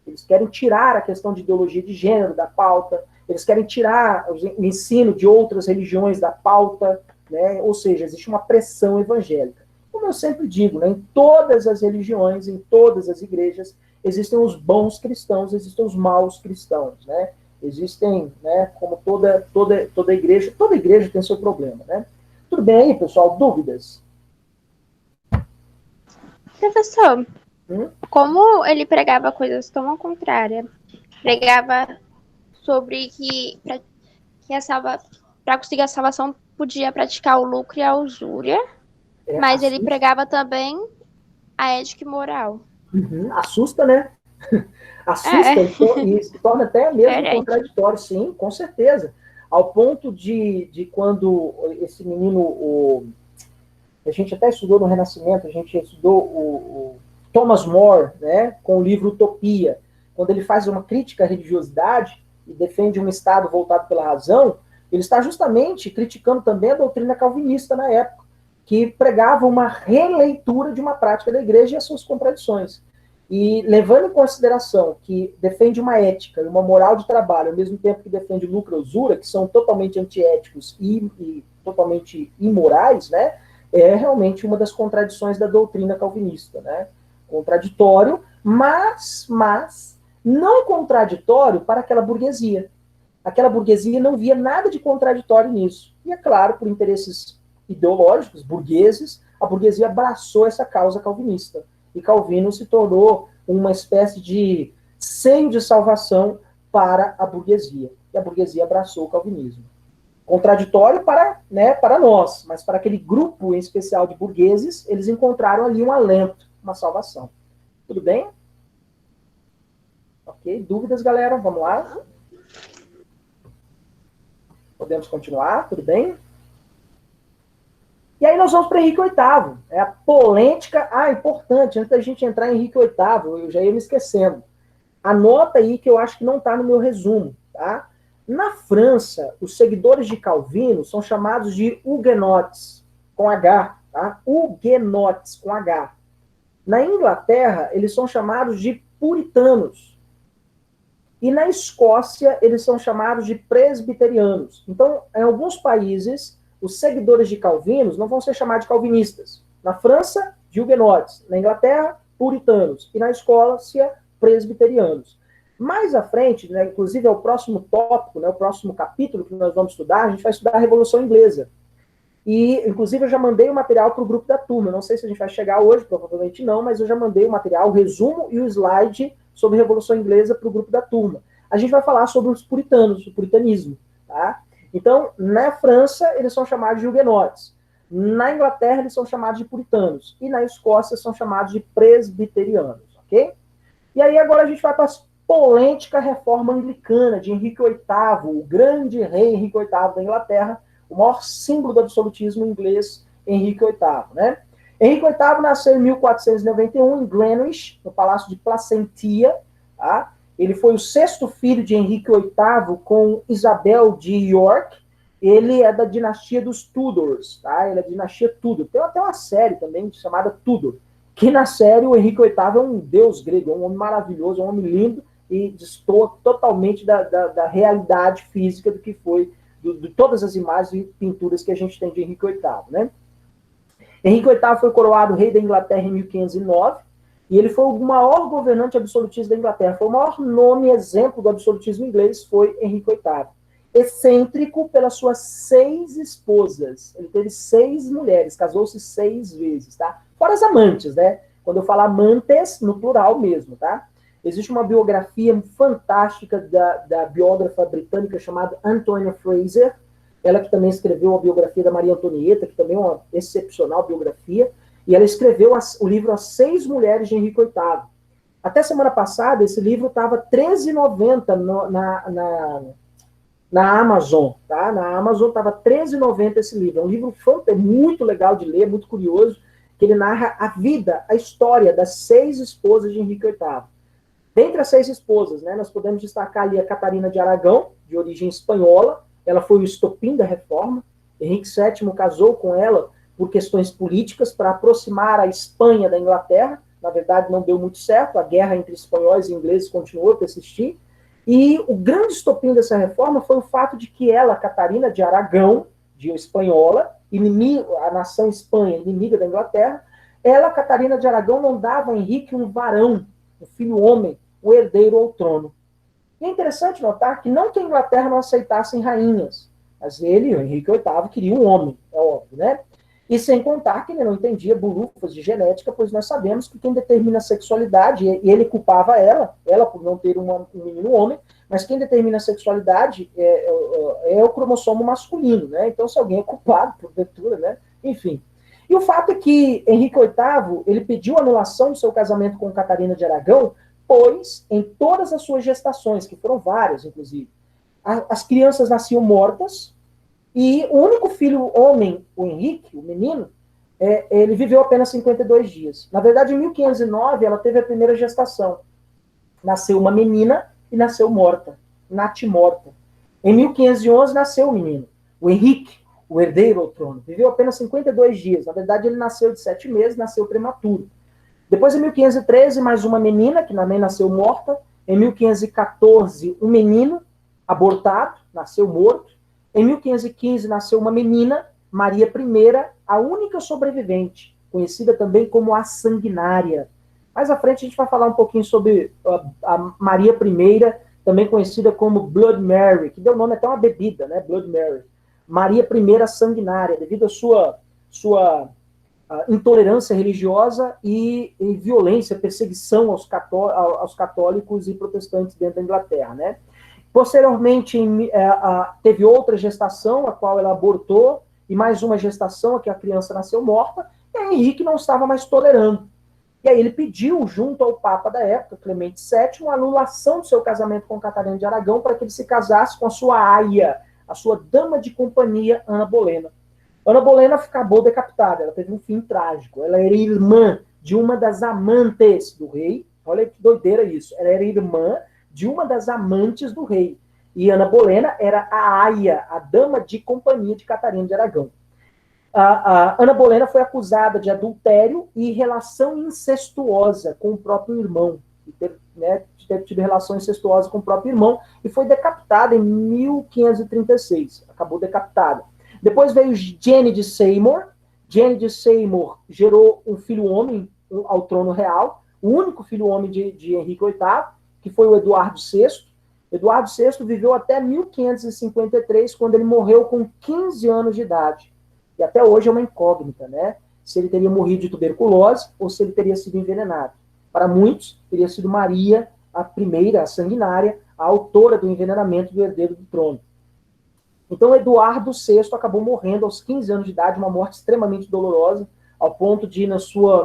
Eles querem tirar a questão de ideologia de gênero da pauta, eles querem tirar o ensino de outras religiões da pauta, né? Ou seja, existe uma pressão evangélica. Como eu sempre digo, né, em todas as religiões, em todas as igrejas, existem os bons cristãos, existem os maus cristãos, né? Existem, né, como toda igreja tem seu problema, né? Tudo bem aí, pessoal? Dúvidas? Professor, como ele pregava coisas tão ao contrário, pregava sobre que para conseguir a salvação podia praticar o lucro e a usúria, mas ele pregava também a ética e moral. Assusta, né? Assusta e se torna até mesmo contraditório, sim, com certeza. Ao ponto de quando esse menino, a gente até estudou no Renascimento, a gente estudou o Thomas More, né, com o livro Utopia, quando ele faz uma crítica à religiosidade e defende um Estado voltado pela razão, ele está justamente criticando também a doutrina calvinista na época, que pregava uma releitura de uma prática da igreja e as suas contradições. E levando em consideração que defende uma ética e uma moral de trabalho, ao mesmo tempo que defende lucro e usura, que são totalmente antiéticos e totalmente imorais, né, é realmente uma das contradições da doutrina calvinista, né? Contraditório, mas não contraditório para aquela burguesia. Aquela burguesia não via nada de contraditório nisso. E, é claro, por interesses ideológicos, burgueses, a burguesia abraçou essa causa calvinista. E Calvino se tornou uma espécie de seio de salvação para a burguesia. E a burguesia abraçou o calvinismo. Contraditório para nós, mas para aquele grupo em especial de burgueses, eles encontraram ali um alento, uma salvação. Tudo bem? Ok, dúvidas, galera? Vamos lá? Podemos continuar? Tudo bem? E aí nós vamos para Henrique VIII. É a polêtica. Importante, antes da gente entrar em Henrique VIII, eu já ia me esquecendo. Anota aí que eu acho que não está no meu resumo, tá? Na França, os seguidores de Calvino são chamados de huguenotes, com H, tá? Huguenotes, com H. Na Inglaterra, eles são chamados de puritanos. E na Escócia, eles são chamados de presbiterianos. Então, em alguns países, os seguidores de Calvino não vão ser chamados de calvinistas. Na França, de huguenotes. Na Inglaterra, puritanos. E na Escócia, presbiterianos. Mais à frente, né, inclusive é o próximo tópico, né, o próximo capítulo que nós vamos estudar, a gente vai estudar a Revolução Inglesa. E, inclusive, eu já mandei o material para o grupo da turma. Não sei se a gente vai chegar hoje, provavelmente não, mas eu já mandei o material, o resumo e o slide sobre a Revolução Inglesa para o grupo da turma. A gente vai falar sobre os puritanos, o puritanismo. Tá? Então, na França, eles são chamados de huguenotes. Na Inglaterra, eles são chamados de puritanos. E na Escócia, são chamados de presbiterianos. Ok? E aí, agora a gente vai para a polêmica reforma anglicana de Henrique VIII, o grande rei Henrique VIII da Inglaterra, o maior símbolo do absolutismo inglês, Henrique VIII, né? Henrique VIII nasceu em 1491 em Greenwich, no Palácio de Placentia, tá? Ele foi o sexto filho de Henrique VIII com Isabel de York. Ele é da dinastia dos Tudors, tá? Ele é da dinastia Tudor. Tem até uma série também chamada Tudor, que na série o Henrique VIII é um deus grego, é um homem maravilhoso, um homem lindo e destoa totalmente da realidade física do que foi de todas as imagens e pinturas que a gente tem de Henrique VIII, né? Henrique VIII foi coroado rei da Inglaterra em 1509 e ele foi o maior governante absolutista da Inglaterra. Foi o maior nome e exemplo do absolutismo inglês, foi Henrique VIII. Excêntrico pelas suas 6 esposas. Ele teve 6 mulheres, casou-se 6 vezes, tá? Fora as amantes, né? Quando eu falo amantes, no plural mesmo, tá? Existe uma biografia fantástica da biógrafa britânica chamada Antonia Fraser, ela que também escreveu a biografia da Maria Antonieta, que também é uma excepcional biografia, e ela escreveu o livro As 6 Mulheres de Henrique VIII. Até semana passada, esse livro estava R$13,90 na Amazon, tá? Na Amazon estava R$13,90 esse livro. É um livro muito legal de ler, muito curioso, que ele narra a vida, a história das 6 esposas de Henrique VIII. Dentre as 6 esposas, né, nós podemos destacar ali a Catarina de Aragão, de origem espanhola. Ela foi o estopim da reforma. Henrique VII casou com ela por questões políticas para aproximar a Espanha da Inglaterra. Na verdade, não deu muito certo. A guerra entre espanhóis e ingleses continuou a persistir. E o grande estopim dessa reforma foi o fato de que ela, Catarina de Aragão, de espanhola, a nação Espanha, inimiga da Inglaterra, ela, Catarina de Aragão, não dava a Henrique um varão, um filho homem, o herdeiro ao trono. E é interessante notar que não que a Inglaterra não aceitasse rainhas, mas ele, o Henrique VIII, queria um homem, é óbvio, né? E sem contar que ele não entendia bulufas de genética, pois nós sabemos que quem determina a sexualidade, e ele culpava ela por não ter um menino homem, mas quem determina a sexualidade é o cromossomo masculino, né? Então, se alguém é culpado, porventura, né? Enfim. E o fato é que Henrique VIII, ele pediu anulação do seu casamento com Catarina de Aragão, pois em todas as suas gestações, que foram várias, inclusive, as crianças nasciam mortas, e o único filho homem, o Henrique, o menino, ele viveu apenas 52 dias. Na verdade, em 1509, ela teve a primeira gestação. Nasceu uma menina e nasceu morta, natimorta. Em 1511, nasceu o menino, o Henrique, o herdeiro ao trono. Viveu apenas 52 dias. Na verdade, ele nasceu de 7 meses, nasceu prematuro. Depois, em 1513, mais uma menina, que também nasceu morta. Em 1514, um menino abortado, nasceu morto. Em 1515, nasceu uma menina, Maria I, a única sobrevivente, conhecida também como a Sanguinária. Mais à frente, a gente vai falar um pouquinho sobre a Maria I, também conhecida como Blood Mary, que deu nome até uma bebida, né? Blood Mary. Maria I Sanguinária, devido à sua intolerância religiosa e violência, perseguição aos católicos e protestantes dentro da Inglaterra, né? Posteriormente, teve outra gestação, a qual ela abortou, e mais uma gestação, a que a criança nasceu morta, e Henrique não estava mais tolerando. E aí ele pediu, junto ao Papa da época, Clemente VII, a anulação do seu casamento com Catarina de Aragão para que ele se casasse com a sua aia, a sua dama de companhia, Ana Bolena. Ana Bolena acabou decapitada, ela teve um fim trágico. Ela era irmã de uma das amantes do rei. Olha que doideira isso. Ela era irmã de uma das amantes do rei. E Ana Bolena era a aia, a dama de companhia de Catarina de Aragão. A Ana Bolena foi acusada de adultério e relação incestuosa com o próprio irmão. De ter tido relação incestuosa com o próprio irmão, e foi decapitada em 1536. Acabou decapitada. Depois veio Jenny de Seymour. Jenny de Seymour gerou um filho homem ao trono real, o único filho homem de Henrique VIII, que foi o Eduardo VI. Eduardo VI viveu até 1553, quando ele morreu com 15 anos de idade. E até hoje é uma incógnita, né? Se ele teria morrido de tuberculose ou se ele teria sido envenenado. Para muitos, teria sido Maria, a primeira, a sanguinária, a autora do envenenamento do herdeiro do trono. Então, Eduardo VI acabou morrendo aos 15 anos de idade, uma morte extremamente dolorosa, ao ponto de, no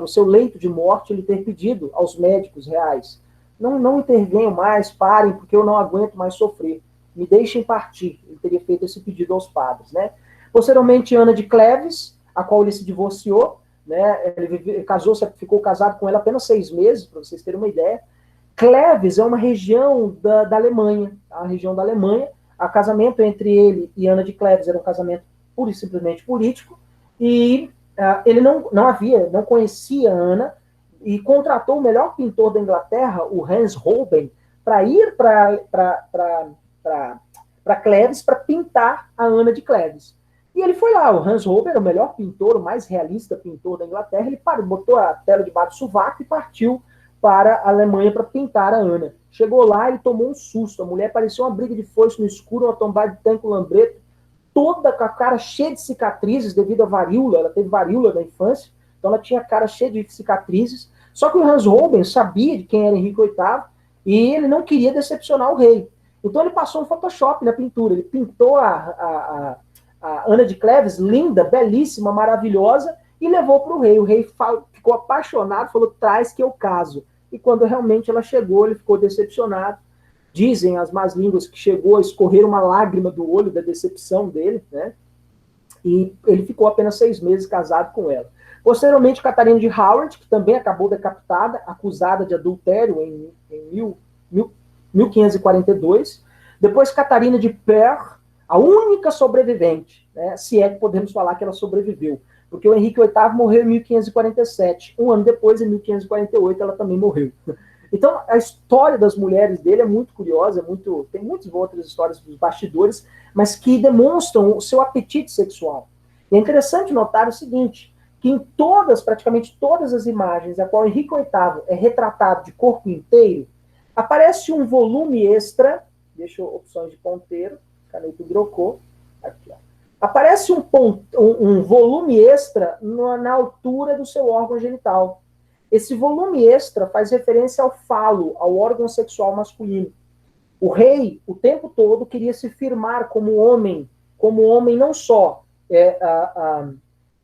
seu leito de morte, ele ter pedido aos médicos reais: não intervenham mais, parem, porque eu não aguento mais sofrer. Me deixem partir. Ele teria feito esse pedido aos padres, né? Posteriormente, Ana de Cleves, a qual ele se divorciou, né? Ele ficou casado com ela apenas 6 meses, para vocês terem uma ideia. Cleves é uma região da Alemanha, a região da Alemanha. O casamento entre ele e Ana de Cleves era um casamento pura e simplesmente político, e ele não conhecia Ana, e contratou o melhor pintor da Inglaterra, o Hans Holbein, para ir para Cleves para pintar a Ana de Cleves. E ele foi lá, o Hans Holbein era o melhor pintor, o mais realista pintor da Inglaterra, ele botou a tela debaixo do sovaco e partiu para a Alemanha para pintar a Ana. Chegou lá, ele tomou um susto, a mulher parecia uma briga de foice no escuro, uma tombada de tanque lambreto, toda com a cara cheia de cicatrizes devido à varíola, ela teve varíola na infância, então ela tinha a cara cheia de cicatrizes. Só que o Hans Holbein sabia de quem era Henrique VIII e ele não queria decepcionar o rei. Então ele passou um Photoshop na pintura, ele pintou a Ana de Cleves, linda, belíssima, maravilhosa, e levou para o rei. O rei ficou apaixonado, falou: traz que eu caso. E quando realmente ela chegou, ele ficou decepcionado. Dizem as más línguas que chegou a escorrer uma lágrima do olho da decepção dele, né? E ele ficou apenas 6 meses casado com ela. Posteriormente, Catarina de Howard, que também acabou decapitada, acusada de adultério em 1542. Depois, Catarina de Per, a única sobrevivente, né? Se é que podemos falar que ela sobreviveu. Porque o Henrique VIII morreu em 1547. Um ano depois, em 1548, ela também morreu. Então, a história das mulheres dele é muito curiosa, tem muitas outras histórias dos bastidores, mas que demonstram o seu apetite sexual. E é interessante notar o seguinte, que em praticamente todas as imagens a qual Henrique VIII é retratado de corpo inteiro, aparece um volume extra, deixa eu opções de ponteiro, caneta hidrocor, aqui, ó. Aparece um volume extra na altura do seu órgão genital. Esse volume extra faz referência ao falo, ao órgão sexual masculino. O rei, o tempo todo, queria se firmar como homem não só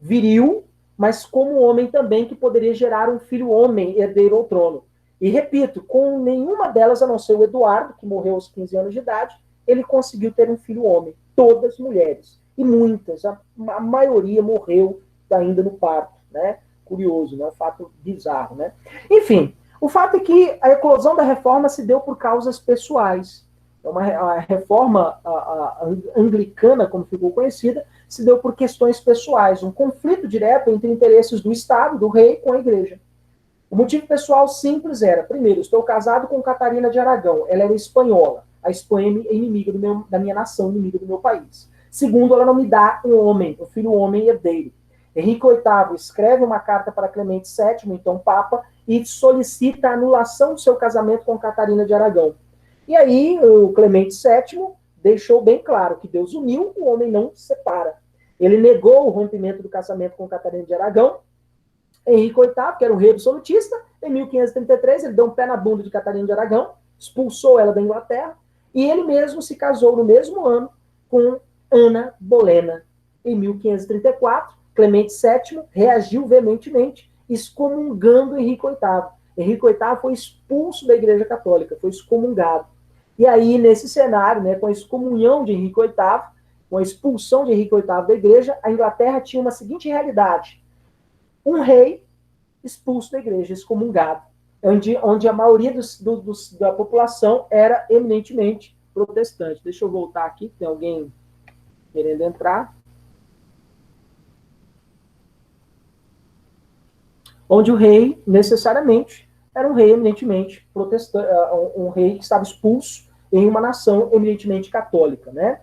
viril, mas como homem também que poderia gerar um filho homem herdeiro ao trono. E repito, com nenhuma delas, a não ser o Eduardo, que morreu aos 15 anos de idade, ele conseguiu ter um filho homem. Todas mulheres. E muitas, a maioria morreu ainda no parto, né? Curioso, né? Um fato bizarro, né? Enfim, o fato é que a eclosão da reforma se deu por causas pessoais. A reforma anglicana, como ficou conhecida, se deu por questões pessoais, um conflito direto entre interesses do Estado, do rei, com a igreja. O motivo pessoal simples era: primeiro, estou casado com Catarina de Aragão, ela era espanhola, a Espanha é inimiga da minha nação, inimiga do meu país. Segundo, ela não me dá um filho homem herdeiro. Henrique VIII escreve uma carta para Clemente VII, então Papa, e solicita a anulação do seu casamento com Catarina de Aragão. E aí, o Clemente VII deixou bem claro que Deus uniu, o homem não separa. Ele negou o rompimento do casamento com Catarina de Aragão. Henrique VIII, que era um rei absolutista, em 1533, ele deu um pé na bunda de Catarina de Aragão, expulsou ela da Inglaterra, e ele mesmo se casou no mesmo ano com Ana Bolena. Em 1534, Clemente VII reagiu veementemente, excomungando Henrique VIII. Henrique VIII foi expulso da Igreja Católica, foi excomungado. E aí, nesse cenário, né, com a excomunhão de Henrique VIII, com a expulsão de Henrique VIII da Igreja, a Inglaterra tinha uma seguinte realidade: um rei expulso da Igreja, excomungado, onde a maioria da população era eminentemente protestante. Deixa eu voltar aqui, tem alguém querendo entrar. Onde o rei, necessariamente, era um rei eminentemente protestante, um rei que estava expulso em uma nação eminentemente católica, né?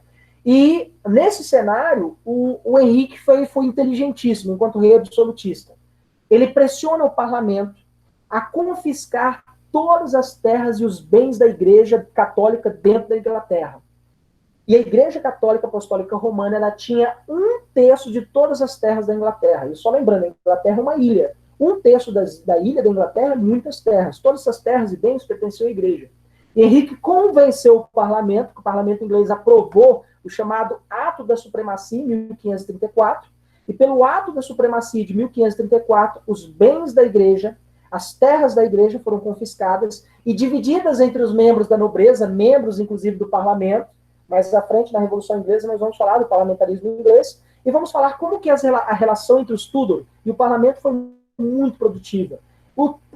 E, nesse cenário, o Henrique foi inteligentíssimo, enquanto rei absolutista. Ele pressiona o parlamento a confiscar todas as terras e os bens da Igreja Católica dentro da Inglaterra. E a Igreja Católica Apostólica Romana, ela tinha 1/3 de todas as terras da Inglaterra. E só lembrando, a Inglaterra é uma ilha. 1/3 da ilha da Inglaterra, muitas terras. Todas essas terras e bens pertenciam à Igreja. E Henrique convenceu o parlamento, que o parlamento inglês aprovou o chamado Ato da Supremacia, em 1534, e pelo Ato da Supremacia de 1534, os bens da Igreja, as terras da Igreja foram confiscadas e divididas entre os membros da nobreza, membros, inclusive, do parlamento. Mais à frente, na Revolução Inglesa, nós vamos falar do parlamentarismo inglês e vamos falar como que a relação entre os Tudor e o parlamento foi muito produtiva.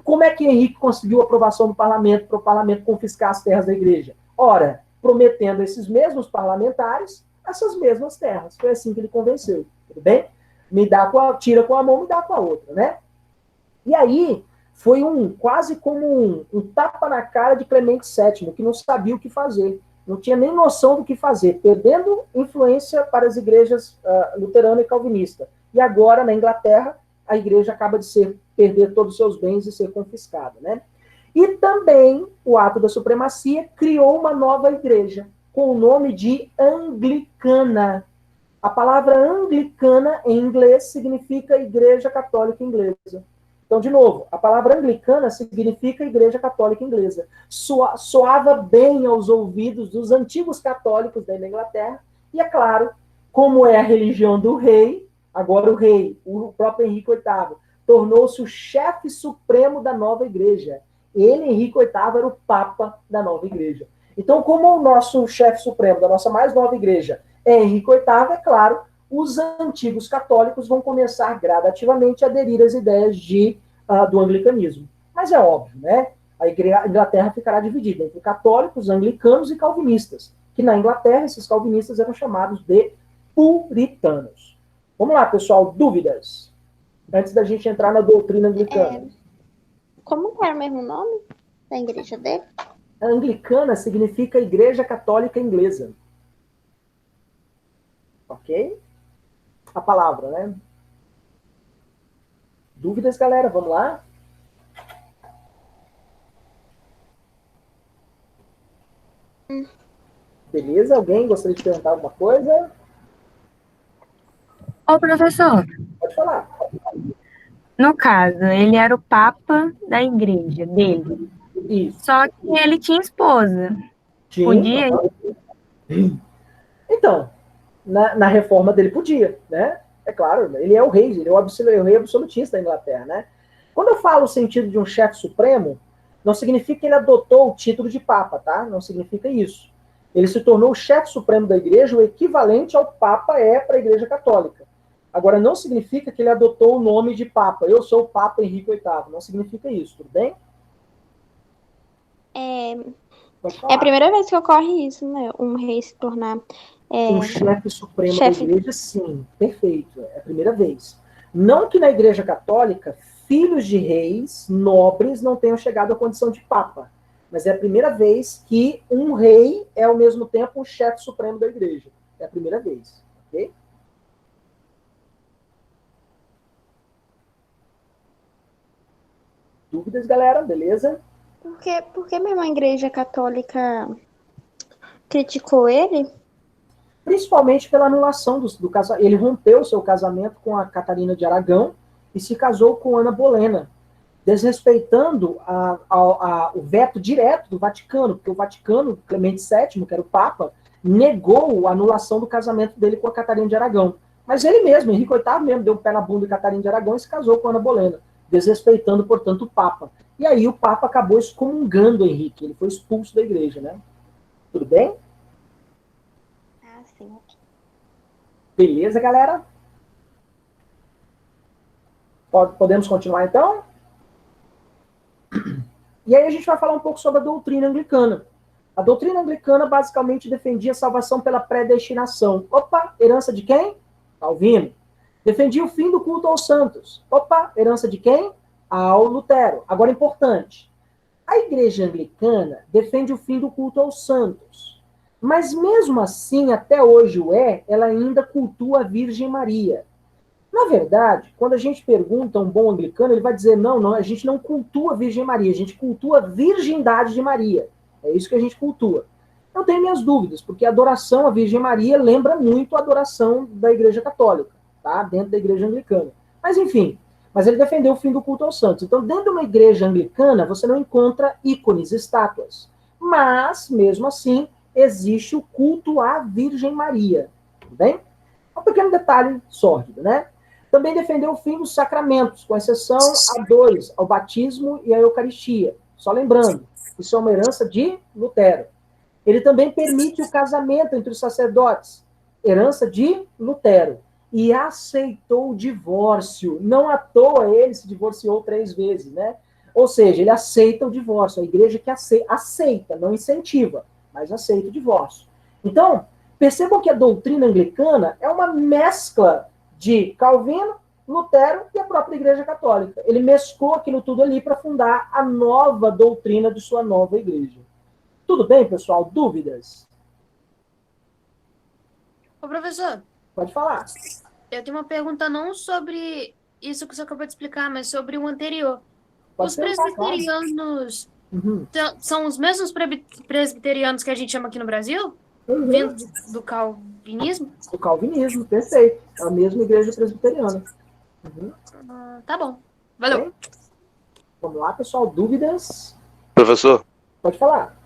Como é que Henrique conseguiu a aprovação do parlamento para o parlamento confiscar as terras da Igreja? Ora, prometendo a esses mesmos parlamentares essas mesmas terras. Foi assim que ele convenceu. Tudo bem? Tira com a mão, me dá com a outra, né? E aí, foi quase como um tapa na cara de Clemente VII, que não sabia o que fazer. Não tinha nem noção do que fazer, perdendo influência para as igrejas luterana e calvinista. E agora, na Inglaterra, a igreja acaba de perder todos os seus bens e ser confiscada, né? E também o Ato da Supremacia criou uma nova igreja, com o nome de Anglicana. A palavra Anglicana, em inglês, significa Igreja Católica Inglesa. Então, de novo, a palavra anglicana significa Igreja Católica Inglesa. Soava bem aos ouvidos dos antigos católicos da Inglaterra, e é claro, como é a religião do rei, agora o rei, o próprio Henrique VIII, tornou-se o chefe supremo da nova igreja. Ele, Henrique VIII, era o papa da nova igreja. Então, como o nosso chefe supremo da nossa mais nova igreja é Henrique VIII, é claro, os antigos católicos vão começar gradativamente a aderir às ideias do anglicanismo. Mas é óbvio, né? A Inglaterra ficará dividida entre católicos, anglicanos e calvinistas, que na Inglaterra esses calvinistas eram chamados de puritanos. Vamos lá, pessoal, dúvidas? Antes da gente entrar na doutrina anglicana. Como era o mesmo nome da igreja dele? A anglicana significa Igreja Católica Inglesa. Ok? A palavra, né? Dúvidas, galera? Vamos lá? Beleza? Alguém gostaria de perguntar alguma coisa? Ô, professor, Pode falar. no caso, ele era o papa da igreja dele. Isso. Só que ele tinha esposa. Tinha. Podia? Então, na reforma dele podia, né? É claro, ele é o rei, ele é o rei absolutista da Inglaterra, né? Quando eu falo o sentido de um chefe supremo, não significa que ele adotou o título de papa, tá? Não significa isso. Ele se tornou o chefe supremo da igreja, o equivalente ao papa é para a igreja católica. Agora, não significa que ele adotou o nome de papa. Eu sou o papa Henrique VIII. Não significa isso, tudo bem? É a primeira vez que ocorre isso, né? Um rei se tornar um chefe supremo da igreja, sim, perfeito, é a primeira vez. Não que na igreja católica, filhos de reis, nobres, não tenham chegado à condição de papa, mas é a primeira vez que um rei é ao mesmo tempo o chefe supremo da igreja. É a primeira vez, ok? Dúvidas, galera? Beleza? Por que mesmo a igreja católica criticou ele? Principalmente pela anulação do casamento. Ele rompeu seu casamento com a Catarina de Aragão e se casou com Ana Bolena, desrespeitando o veto direto do Vaticano, porque o Vaticano, Clemente VII, que era o Papa, negou a anulação do casamento dele com a Catarina de Aragão. Mas ele mesmo, Henrique VIII mesmo, deu um pé na bunda de Catarina de Aragão e se casou com Ana Bolena, desrespeitando, portanto, o Papa. E aí o Papa acabou excomungando Henrique, ele foi expulso da igreja, né? Tudo bem? Sim. Beleza, galera? Podemos continuar, então? E aí a gente vai falar um pouco sobre a doutrina anglicana. A doutrina anglicana basicamente defendia a salvação pela predestinação. Opa, herança de quem? Calvino. Defendia o fim do culto aos santos. Opa, herança de quem? Ao Lutero. Agora, importante. A igreja anglicana defende o fim do culto aos santos. Mas mesmo assim, até hoje ela ainda cultua a Virgem Maria. Na verdade, quando a gente pergunta a um bom anglicano, ele vai dizer, não, a gente não cultua a Virgem Maria, a gente cultua a virgindade de Maria. É isso que a gente cultua. Eu tenho minhas dúvidas, porque a adoração à Virgem Maria lembra muito a adoração da Igreja Católica, tá? Dentro da Igreja Anglicana. Mas, enfim, mas ele defendeu o fim do culto aos santos. Então, dentro de uma igreja anglicana, você não encontra ícones, estátuas. Mas, mesmo assim, existe o culto à Virgem Maria. Tudo bem? Um pequeno detalhe sórdido, né? Também defendeu o fim dos sacramentos, com exceção a dois, ao batismo e à Eucaristia. Só lembrando, isso é uma herança de Lutero. Ele também permite o casamento entre os sacerdotes, herança de Lutero. E aceitou o divórcio. Não à toa ele se divorciou 3 vezes, né? Ou seja, ele aceita o divórcio. A igreja que aceita, não incentiva, mas aceita o divórcio. Então, percebam que a doutrina anglicana é uma mescla de Calvino, Lutero e a própria Igreja Católica. Ele mesclou aquilo tudo ali para fundar a nova doutrina de sua nova igreja. Tudo bem, pessoal? Dúvidas? Ô, professor, Pode falar. eu tenho uma pergunta não sobre isso que você acabou de explicar, mas sobre o anterior. Pode Os perguntar, claro. presbiterianos Uhum. são os mesmos presbiterianos que a gente chama aqui no Brasil? Uhum. Vindo do calvinismo? O calvinismo, perfeito. É a mesma igreja presbiteriana. Uhum. Tá bom. Valeu. Vamos lá, pessoal. Dúvidas? Professor, Pode falar.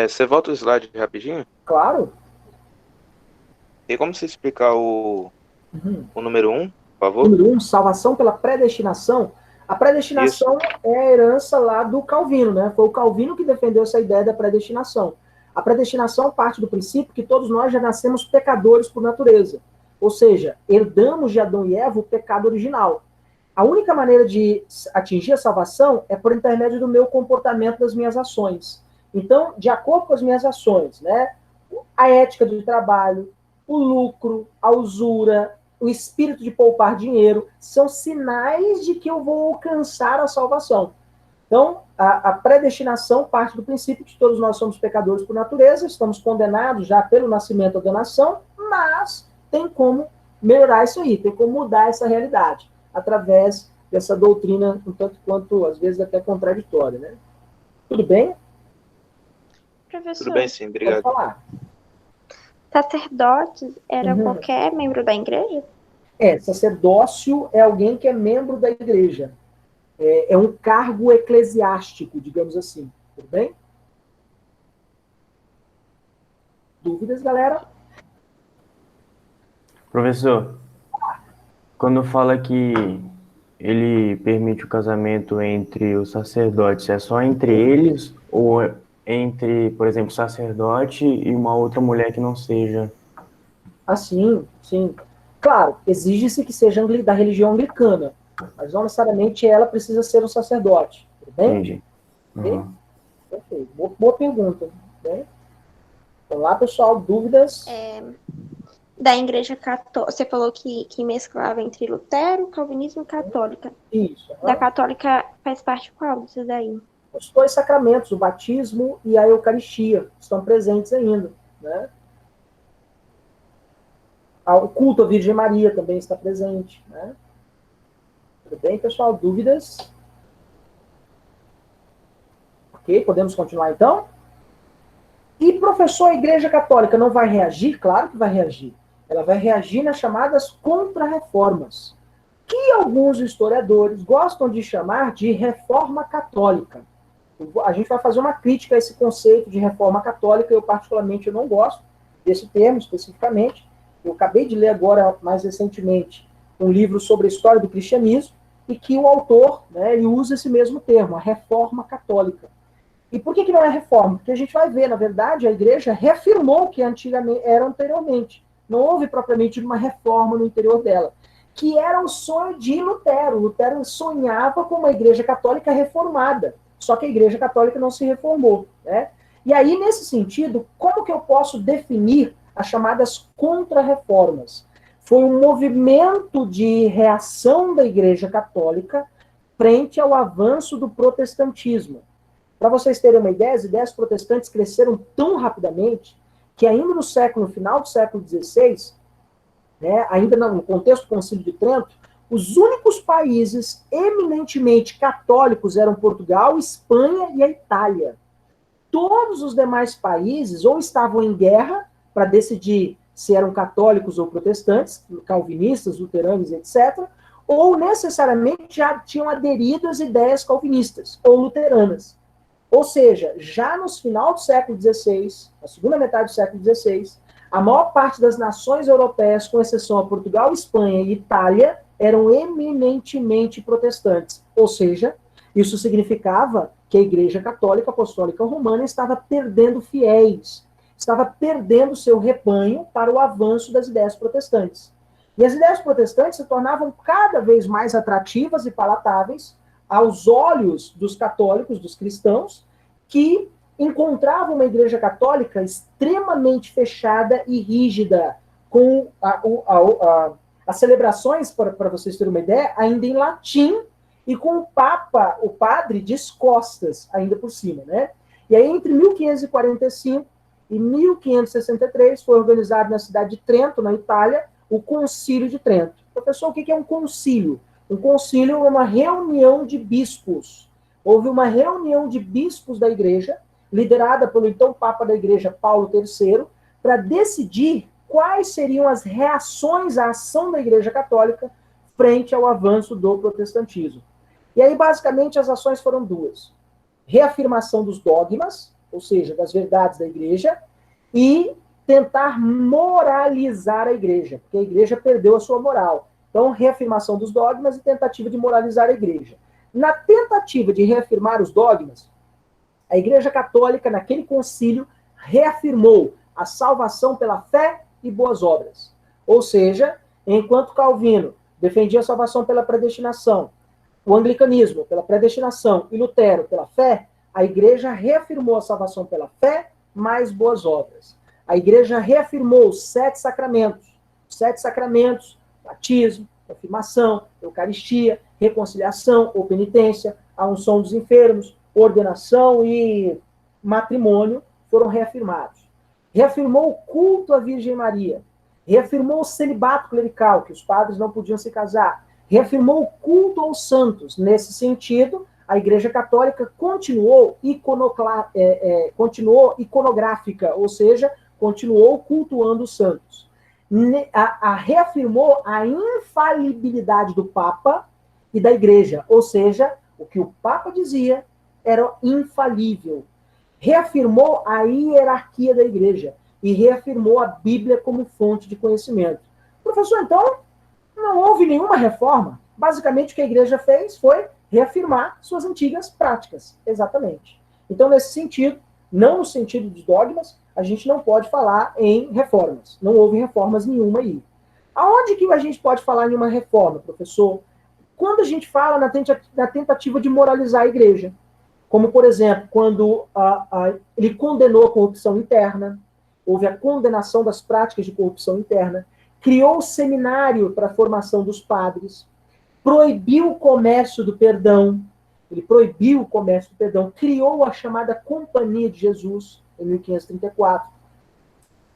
você volta o slide rapidinho? Claro. Tem como você explicar o Uhum. número 1, por favor? Número 1, salvação pela predestinação. A predestinação é a herança lá do Calvino, né? Foi o Calvino que defendeu essa ideia da predestinação. A predestinação parte do princípio que todos nós já nascemos pecadores por natureza. Ou seja, herdamos de Adão e Eva o pecado original. A única maneira de atingir a salvação é por intermédio do meu comportamento, das minhas ações. Então, de acordo com as minhas ações, né? A ética do trabalho, o lucro, a usura, o espírito de poupar dinheiro, são sinais de que eu vou alcançar a salvação. Então, a predestinação parte do princípio que todos nós somos pecadores por natureza, estamos condenados já pelo nascimento da nação, mas tem como melhorar isso aí, tem como mudar essa realidade, através dessa doutrina, um tanto quanto, às vezes, até contraditória, né? Tudo bem? Professor, Tudo bem, sim, Pode obrigado. falar. sacerdote era Uhum. qualquer membro da igreja? Sacerdócio é alguém que é membro da igreja. É um cargo eclesiástico, digamos assim. Tudo bem? Dúvidas, galera? Professor, quando fala que ele permite o casamento entre os sacerdotes, é só entre eles ou entre, por exemplo, sacerdote e uma outra mulher que não seja? Sim, sim. Claro, exige-se que seja da religião anglicana, mas não necessariamente ela precisa ser um sacerdote. Tudo bem? Entendi. Uhum. Perfeito. Boa pergunta. Tudo bem? Vamos lá, pessoal. Dúvidas? Da igreja católica. Você falou que mesclava entre Lutero, calvinismo e católica. Isso. Da católica faz parte qual desses daí? Os 2 sacramentos, o batismo e a Eucaristia, estão presentes ainda, né? O culto à Virgem Maria também está presente, né? Tudo bem, pessoal? Dúvidas? Ok, podemos continuar então? E, professor, a Igreja Católica não vai reagir? Claro que vai reagir. Ela vai reagir nas chamadas contra-reformas, que alguns historiadores gostam de chamar de reforma católica. A gente vai fazer uma crítica a esse conceito de reforma católica, eu particularmente não gosto desse termo especificamente. Eu acabei de ler agora, mais recentemente, um livro sobre a história do cristianismo, e que o autor, né, ele usa esse mesmo termo, a reforma católica. E por que não é reforma? Porque a gente vai ver, na verdade, a igreja reafirmou o que era anteriormente. Não houve propriamente uma reforma no interior dela, que era o sonho de Lutero. Lutero sonhava com uma igreja católica reformada, só que a igreja católica não se reformou, né? E aí, nesse sentido, como que eu posso definir as chamadas contra-reformas? Foi um movimento de reação da igreja católica frente ao avanço do protestantismo. Para vocês terem uma ideia, as ideias protestantes cresceram tão rapidamente que ainda no final do século XVI, né, ainda no contexto do Concílio de Trento, os únicos países eminentemente católicos eram Portugal, Espanha e a Itália. Todos os demais países ou estavam em guerra para decidir se eram católicos ou protestantes, calvinistas, luteranos, etc., ou necessariamente já tinham aderido às ideias calvinistas ou luteranas. Ou seja, já no final do século XVI, na segunda metade do século XVI, a maior parte das nações europeias, com exceção a Portugal, Espanha e Itália, eram eminentemente protestantes. Ou seja, isso significava que a Igreja Católica Apostólica Romana estava perdendo fiéis, estava perdendo seu rebanho para o avanço das ideias protestantes. E as ideias protestantes se tornavam cada vez mais atrativas e palatáveis aos olhos dos católicos, dos cristãos, que encontravam uma Igreja Católica extremamente fechada e rígida, com as celebrações, para vocês terem uma ideia, ainda em latim, e com o padre, de costas, ainda por cima, né? E aí, entre 1545 e 1563, foi organizado na cidade de Trento, na Itália, o Concílio de Trento. Professor, o que é um concílio? Um concílio é uma reunião de bispos. Houve uma reunião de bispos da igreja, liderada pelo então Papa da Igreja, Paulo III, para decidir quais seriam as reações à ação da Igreja Católica frente ao avanço do protestantismo. E aí, basicamente, as ações foram duas. Reafirmação dos dogmas, ou seja, das verdades da igreja, e tentar moralizar a igreja, porque a igreja perdeu a sua moral. Então, reafirmação dos dogmas e tentativa de moralizar a igreja. Na tentativa de reafirmar os dogmas, a Igreja Católica, naquele concílio, reafirmou a salvação pela fé e boas obras. Ou seja, enquanto Calvino defendia a salvação pela predestinação, o anglicanismo pela predestinação e Lutero pela fé, a igreja reafirmou a salvação pela fé mais boas obras. A igreja reafirmou os 7 sacramentos. Os 7 sacramentos, batismo, confirmação, eucaristia, reconciliação ou penitência, a unção dos enfermos, ordenação e matrimônio foram reafirmados. Reafirmou o culto à Virgem Maria. Reafirmou o celibato clerical, que os padres não podiam se casar. Reafirmou o culto aos santos. Nesse sentido, a Igreja Católica continuou iconográfica, ou seja, continuou cultuando os santos. Reafirmou a infalibilidade do Papa e da Igreja, ou seja, o que o Papa dizia era infalível. Reafirmou a hierarquia da Igreja e reafirmou a Bíblia como fonte de conhecimento. Professor, então, não houve nenhuma reforma. Basicamente, o que a Igreja fez foi reafirmar suas antigas práticas. Exatamente. Então, nesse sentido, não no sentido dos dogmas, a gente não pode falar em reformas. Não houve reformas nenhuma aí. Aonde que a gente pode falar em uma reforma, professor? Quando a gente fala na tentativa de moralizar a Igreja. Como, por exemplo, quando ele condenou a corrupção interna, houve a condenação das práticas de corrupção interna, criou o seminário para a formação dos padres, proibiu o comércio do perdão, criou a chamada Companhia de Jesus, em 1534,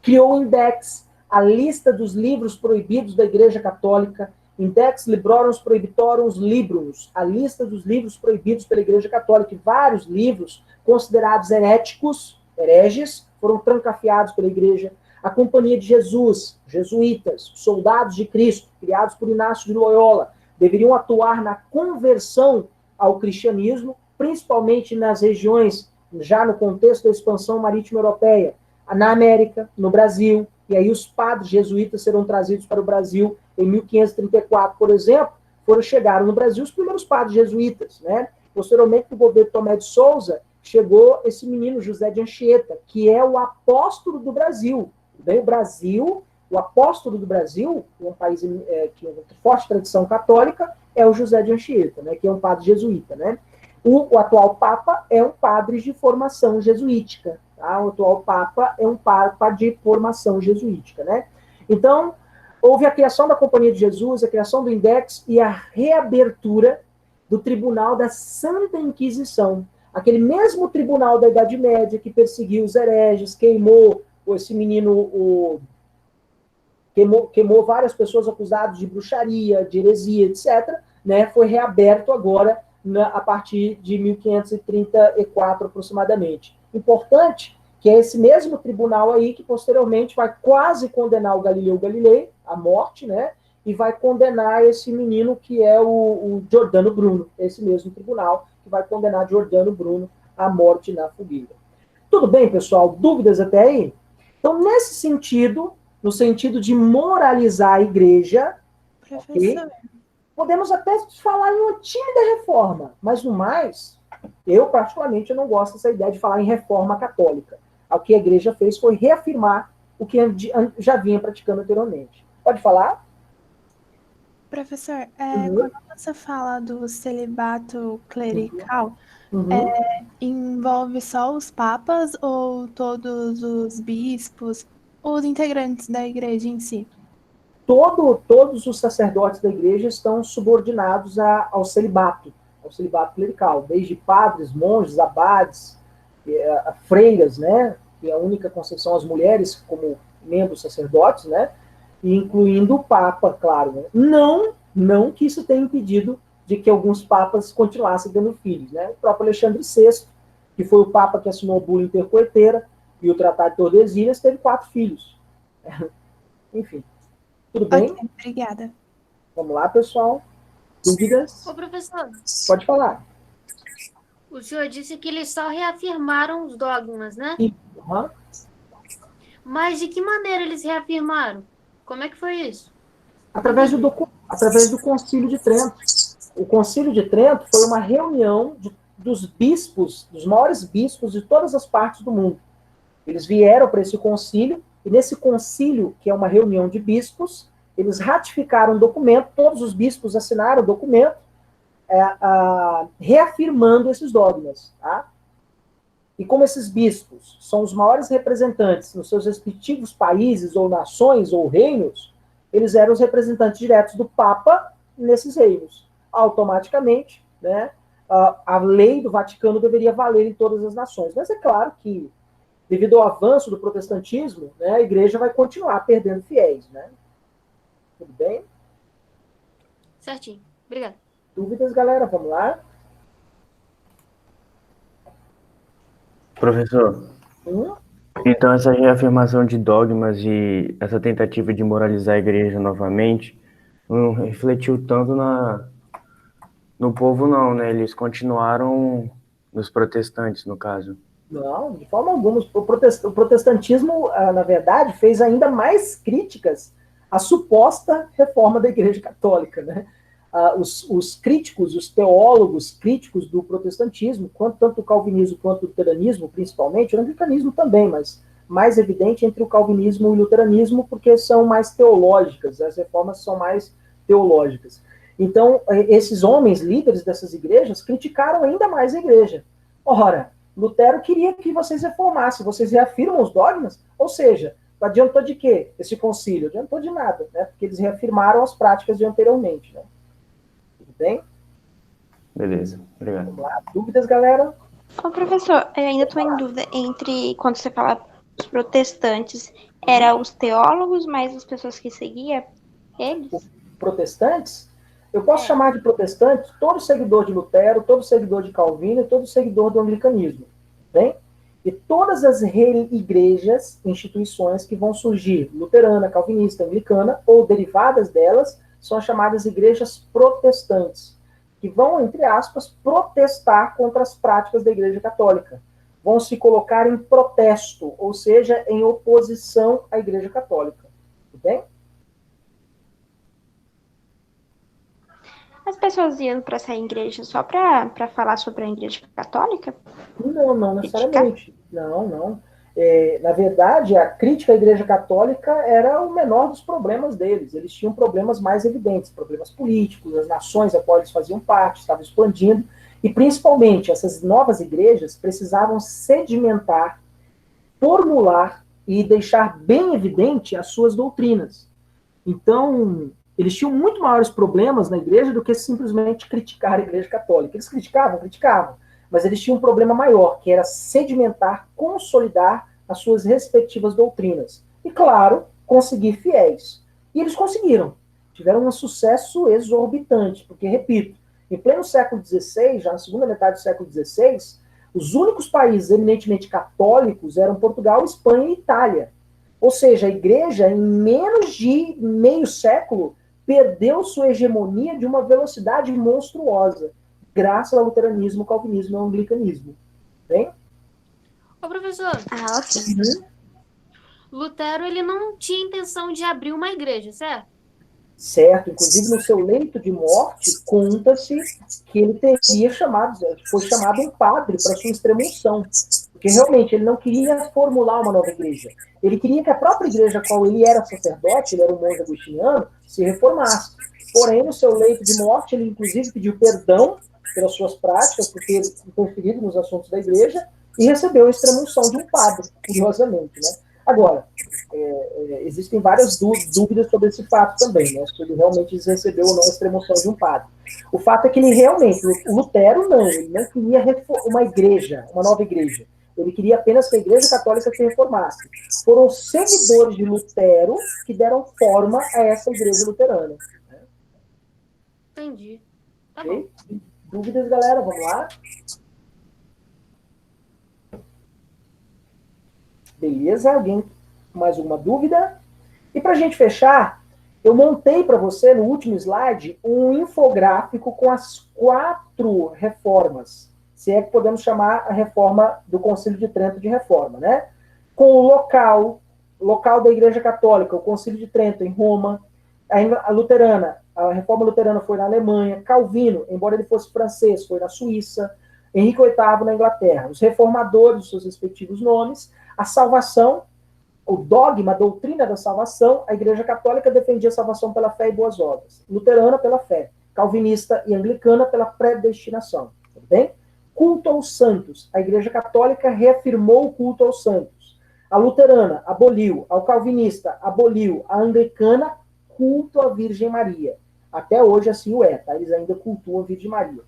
criou o Index, a lista dos livros proibidos da Igreja Católica, Index Librorum Prohibitorum Librum, a lista dos livros proibidos pela Igreja Católica, e vários livros considerados hereges, foram trancafiados pela Igreja. A Companhia de Jesus, jesuítas, soldados de Cristo, criados por Inácio de Loyola, deveriam atuar na conversão ao cristianismo, principalmente nas regiões, já no contexto da expansão marítima europeia, na América, no Brasil, e aí os padres jesuítas serão trazidos para o Brasil em 1534, por exemplo, chegaram no Brasil os primeiros padres jesuítas, né? Posteriormente, no governo de Tomé de Souza, chegou esse menino José de Anchieta, que é o apóstolo do Brasil. O Brasil, o apóstolo do Brasil, um país que tem uma forte tradição católica, é o José de Anchieta, né, que é um padre jesuíta, né? O atual Papa é um padre de formação jesuítica, tá? O atual Papa é um Papa de formação jesuítica, né? Então, houve a criação da Companhia de Jesus, a criação do Index e a reabertura do Tribunal da Santa Inquisição, aquele mesmo tribunal da Idade Média que perseguiu os hereges, queimou esse menino, queimou várias pessoas acusadas de bruxaria, de heresia, etc., né, foi reaberto agora a partir de 1534 aproximadamente. Importante que é esse mesmo tribunal aí que posteriormente vai quase condenar o Galileu Galilei à morte, né, e vai condenar esse menino que é o Giordano Bruno, esse mesmo tribunal que vai condenar Giordano Bruno à morte na fogueira. Tudo bem, pessoal? Dúvidas até aí? Então, nesse sentido, no sentido de moralizar a igreja, okay, podemos até falar em uma tímida reforma, mas no mais, eu particularmente eu não gosto dessa ideia de falar em reforma católica. O que a igreja fez foi reafirmar o que já vinha praticando anteriormente. Pode falar? Professor, quando você fala do celibato clerical, envolve só os papas ou todos os bispos, os integrantes da igreja em si? Todos os sacerdotes da igreja estão subordinados ao celibato clerical, desde padres, monges, abades, freiras, né, que a única concessão às mulheres como membros sacerdotes, né, e incluindo o Papa, claro. Né? Não que isso tenha impedido de que alguns papas continuassem dando filhos. Né? O próprio Alexandre VI, que foi o Papa que assinou a bula intercoeteira e o Tratado de Tordesilhas, teve 4 filhos. Enfim. Tudo bem? Ok, obrigada. Vamos lá, pessoal. Dúvidas? Ô, professor, Pode falar. o senhor disse que eles só reafirmaram os dogmas, né? Uhum. Mas de que maneira eles reafirmaram? Como é que foi isso? Através do Concílio de Trento. O Concílio de Trento foi uma reunião dos bispos, dos maiores bispos de todas as partes do mundo. Eles vieram para esse concílio, e nesse concílio, que é uma reunião de bispos, eles ratificaram um documento, todos os bispos assinaram o documento, reafirmando esses dogmas. Tá? E como esses bispos são os maiores representantes nos seus respectivos países, ou nações, ou reinos, eles eram os representantes diretos do Papa nesses reinos. Automaticamente, né, a lei do Vaticano deveria valer em todas as nações. Mas é claro que, devido ao avanço do protestantismo, né, a igreja vai continuar perdendo fiéis. Né? Tudo bem? Certinho. Obrigada. Dúvidas, galera? Vamos lá? Professor, então essa reafirmação de dogmas e essa tentativa de moralizar a igreja novamente não refletiu tanto no povo, não, né? Eles continuaram nos protestantes, no caso. Não, de forma alguma. O protestantismo, na verdade, fez ainda mais críticas à suposta reforma da Igreja Católica. Né? Os críticos, os teólogos críticos do protestantismo, tanto o calvinismo quanto o luteranismo, principalmente, o anglicanismo também, mas mais evidente entre o calvinismo e o luteranismo, porque são mais teológicas, as reformas são mais teológicas. Então, esses homens, líderes dessas igrejas, criticaram ainda mais a igreja. Ora, Lutero queria que vocês reformassem, vocês reafirmam os dogmas, ou seja, adiantou de quê esse concílio? Adiantou de nada, né? Porque eles reafirmaram as práticas de anteriormente. Né? Tudo bem? Beleza, obrigado. Vamos lá. Dúvidas, galera? Ô, professor, eu ainda estou em dúvida entre, quando você fala os protestantes, eram os teólogos, mais as pessoas que seguiam eles? Protestantes? Eu posso chamar de protestante todo seguidor de Lutero, todo seguidor de Calvino e todo seguidor do anglicanismo. Bem? E todas as igrejas, instituições que vão surgir, luterana, calvinista, anglicana, ou derivadas delas, são chamadas igrejas protestantes, que vão, entre aspas, protestar contra as práticas da Igreja Católica. Vão se colocar em protesto, ou seja, em oposição à Igreja Católica. Tudo bem? As pessoas iam para essa igreja só para falar sobre a Igreja Católica? Não necessariamente. Não. Na verdade, a crítica à Igreja Católica era o menor dos problemas deles. Eles tinham problemas mais evidentes, problemas políticos, as nações a qual eles faziam parte, estavam expandindo, e principalmente essas novas igrejas precisavam sedimentar, formular e deixar bem evidente as suas doutrinas. Então, eles tinham muito maiores problemas na igreja do que simplesmente criticar a Igreja Católica. Eles criticavam, mas eles tinham um problema maior, que era sedimentar, consolidar as suas respectivas doutrinas. E, claro, conseguir fiéis. E eles conseguiram. Tiveram um sucesso exorbitante, porque, repito, em pleno século XVI, já na segunda metade do século XVI, os únicos países eminentemente católicos eram Portugal, Espanha e Itália. Ou seja, a igreja, em menos de meio século, perdeu sua hegemonia de uma velocidade monstruosa, graças ao luteranismo, ao calvinismo e ao anglicanismo. Bem? Ô, professor, ok. Lutero, ele não tinha intenção de abrir uma igreja, certo? Certo, inclusive no seu leito de morte, conta-se que ele foi chamado um padre para sua extrema-unção, porque realmente ele não queria formular uma nova igreja. Ele queria que a própria igreja a qual ele era sacerdote, ele era um monge agostiniano, se reformasse. Porém, no seu leito de morte, ele inclusive pediu perdão pelas suas práticas, por ter interferido nos assuntos da igreja, e recebeu a extrema-unção de um padre, curiosamente, né? Agora, existem várias dúvidas sobre esse fato também, né? Se ele realmente recebeu ou não a extrema-unção de um padre. O fato é que ele realmente, o Lutero não, ele não queria uma igreja, uma nova igreja. Ele queria apenas que a Igreja Católica se reformasse. Foram os seguidores de Lutero que deram forma a essa igreja luterana. Entendi. Tá Ok? bom. Dúvidas, galera? Vamos lá? Beleza? Alguém mais alguma dúvida? E para a gente fechar, eu montei para você, no último slide, um infográfico com as 4 reformas. Se é que podemos chamar a reforma do Concílio de Trento de reforma, né? Com o local da Igreja Católica, o Concílio de Trento, em Roma, a luterana, a reforma luterana foi na Alemanha, Calvino, embora ele fosse francês, foi na Suíça, Henrique VIII na Inglaterra, os reformadores, seus respectivos nomes, a salvação, o dogma, a doutrina da salvação, a Igreja Católica defendia a salvação pela fé e boas obras, luterana pela fé, calvinista e anglicana pela predestinação, tudo bem? Culto aos santos, a Igreja Católica reafirmou o culto aos santos, a luterana aboliu, a calvinista aboliu, a anglicana culto à Virgem Maria, até hoje assim o é, tá? Eles ainda cultuam a Virgem Maria.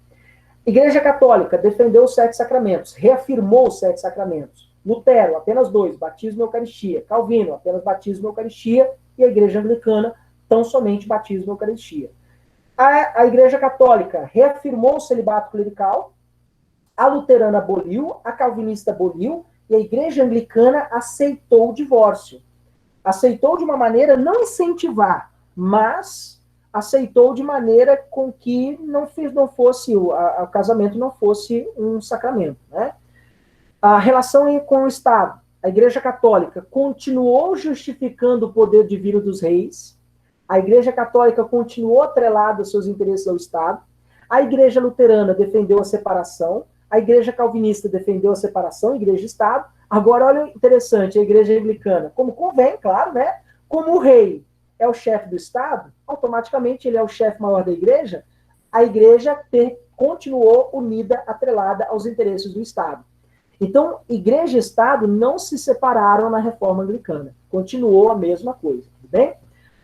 Igreja Católica defendeu os 7 sacramentos, reafirmou os 7 sacramentos. Lutero, apenas 2, batismo e Eucaristia. Calvino, apenas batismo e Eucaristia. E a Igreja Anglicana, tão somente batismo e Eucaristia. A Igreja Católica reafirmou o celibato clerical, a luterana aboliu, a calvinista aboliu, e a Igreja Anglicana aceitou o divórcio. Aceitou de uma maneira não incentivar, mas aceitou de maneira com que não fosse, o casamento não fosse um sacramento, né? A relação com o Estado. A Igreja Católica continuou justificando o poder divino dos reis. A Igreja Católica continuou atrelada aos seus interesses ao Estado. A Igreja Luterana defendeu a separação. A Igreja Calvinista defendeu a separação, Igreja e Estado. Agora, olha interessante, a Igreja Anglicana, como convém, claro, né? Como o rei é o chefe do Estado, automaticamente ele é o chefe maior da Igreja, a Igreja continuou unida, atrelada aos interesses do Estado. Então, Igreja e Estado não se separaram na Reforma Anglicana. Continuou a mesma coisa, tudo bem?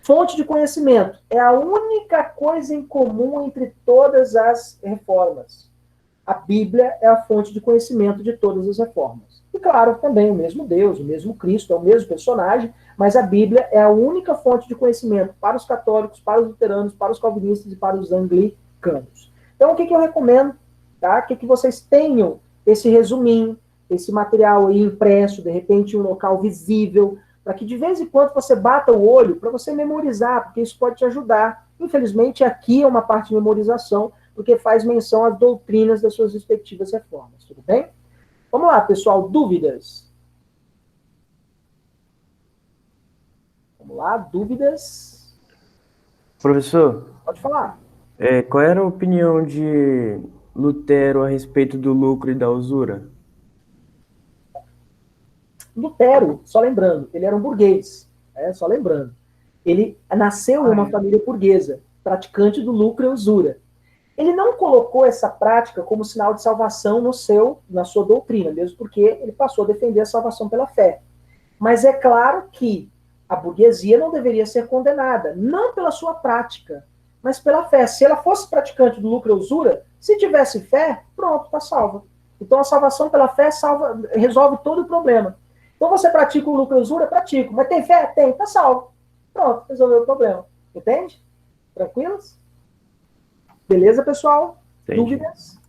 Fonte de conhecimento é a única coisa em comum entre todas as reformas. A Bíblia é a fonte de conhecimento de todas as reformas. E claro, também o mesmo Deus, o mesmo Cristo, é o mesmo personagem, mas a Bíblia é a única fonte de conhecimento para os católicos, para os luteranos, para os calvinistas e para os anglicanos. Então, o que eu recomendo? Tá? Que vocês tenham esse resuminho, esse material aí impresso, de repente em um local visível, para que de vez em quando você bata o olho para você memorizar, porque isso pode te ajudar. Infelizmente, aqui é uma parte de memorização, porque faz menção às doutrinas das suas respectivas reformas, tudo bem? Vamos lá, pessoal, dúvidas? Vamos lá, dúvidas? Professor, Pode falar. qual era a opinião de Lutero a respeito do lucro e da usura? Lutero, só lembrando, ele era um burguês, só lembrando. Ele nasceu em uma família burguesa, praticante do lucro e usura. Ele não colocou essa prática como sinal de salvação na sua doutrina, mesmo porque ele passou a defender a salvação pela fé. Mas é claro que a burguesia não deveria ser condenada, não pela sua prática, mas pela fé. Se ela fosse praticante do lucro e usura, se tivesse fé, pronto, está salva. Então a salvação pela fé resolve todo o problema. Então você pratica o lucro e usura? Pratico. Mas tem fé? Tem, está salvo. Pronto, resolveu o problema. Entende? Tranquilos? Beleza, pessoal? Entendi. Dúvidas?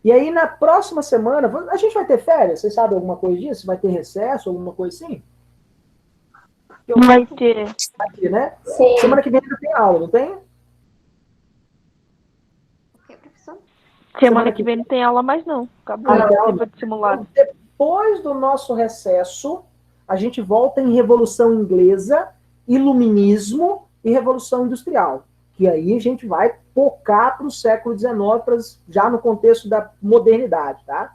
E aí, na próxima semana, a gente vai ter férias? Vocês sabem alguma coisa disso? Vai ter recesso, alguma coisa assim? Vai ter. Aqui, né? Sim. Semana que vem ainda tem aula, não tem? Ok, professor? Semana que vem não tem aula mais, não. Acabou Ah, o não. tempo de simulado. Depois do nosso recesso, a gente volta em Revolução Inglesa, Iluminismo e Revolução Industrial. Que aí a gente vai focar para o século XIX, já no contexto da modernidade, tá?